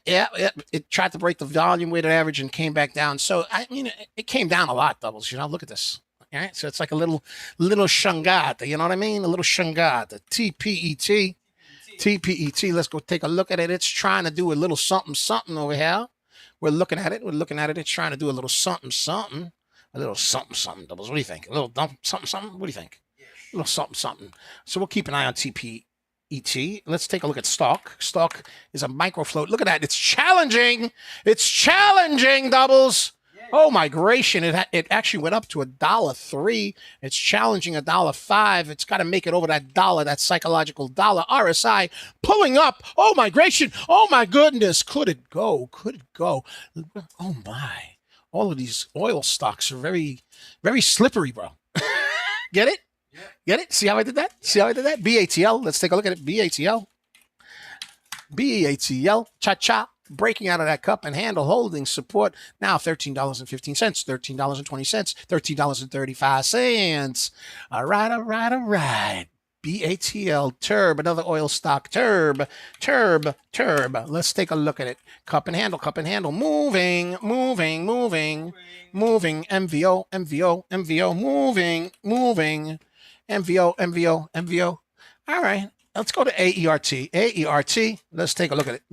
Yeah, it tried to break the volume weighted average and came back down. So I mean, it came down a lot. Doubles. You know, look at this. All right, so it's like a little shangata. You know what I mean? A little shangata. TPET. Let's go take a look at it. It's trying to do a little something over here. We're looking at it. It's trying to do a little something. A little something. Doubles. What do you think? A little something. What do you think? A little something. So we'll keep an eye on TPET. Let's take a look at stock. Stock is a micro float. Look at that. It's challenging. Doubles. Oh my gracious! It actually went up to $1.03. It's challenging $1.05. It's got to make it over that dollar, that psychological dollar. RSI pulling up. Oh my gracious! Oh my goodness! Could it go? Oh my! All of these oil stocks are very, very slippery, bro. Get it? Yeah. Get it? See how I did that? BATL. Let's take a look at it. BATL. Cha-cha. Breaking out of that cup and handle, holding support now $13.15, $13.20, $13.35. All right. BATL TURB, another oil stock. TURB. Let's take a look at it. Cup and handle, moving. MVO, moving. MVO. All right. Let's go to AERT. Let's take a look at it.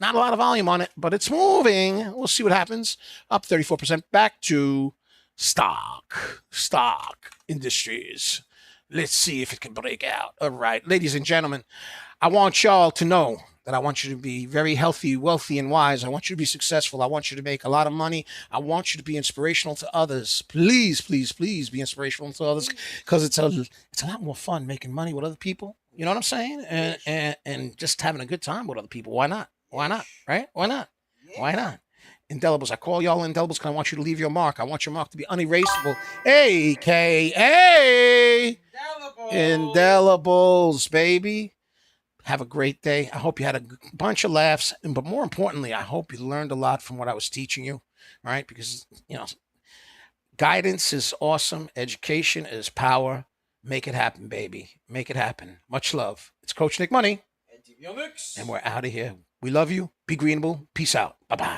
Not a lot of volume on it, but it's moving. We'll see what happens. Up 34%. Back to stock industries. Let's see if it can break out. All right, ladies and gentlemen, I want y'all to know that I want you to be very healthy, wealthy, and wise. I want you to be successful. I want you to make a lot of money. I want you to be inspirational to others. Please be inspirational to others, because it's a lot more fun making money with other people. You know what I'm saying? And just having a good time with other people. Why not? Right? Why not? Indelibles. I call y'all indelibles because I want you to leave your mark. I want your mark to be unerasable. AKA Indelibles, baby. Have a great day. I hope you had a bunch of laughs, but more importantly, I hope you learned a lot from what I was teaching you, all right? Because, you know, guidance is awesome. Education is power. Make it happen, baby. Make it happen. Much love. It's Coach Nick Money. And DBL Mix. And we're out of here. We love you. Be greenable. Peace out. Bye-bye.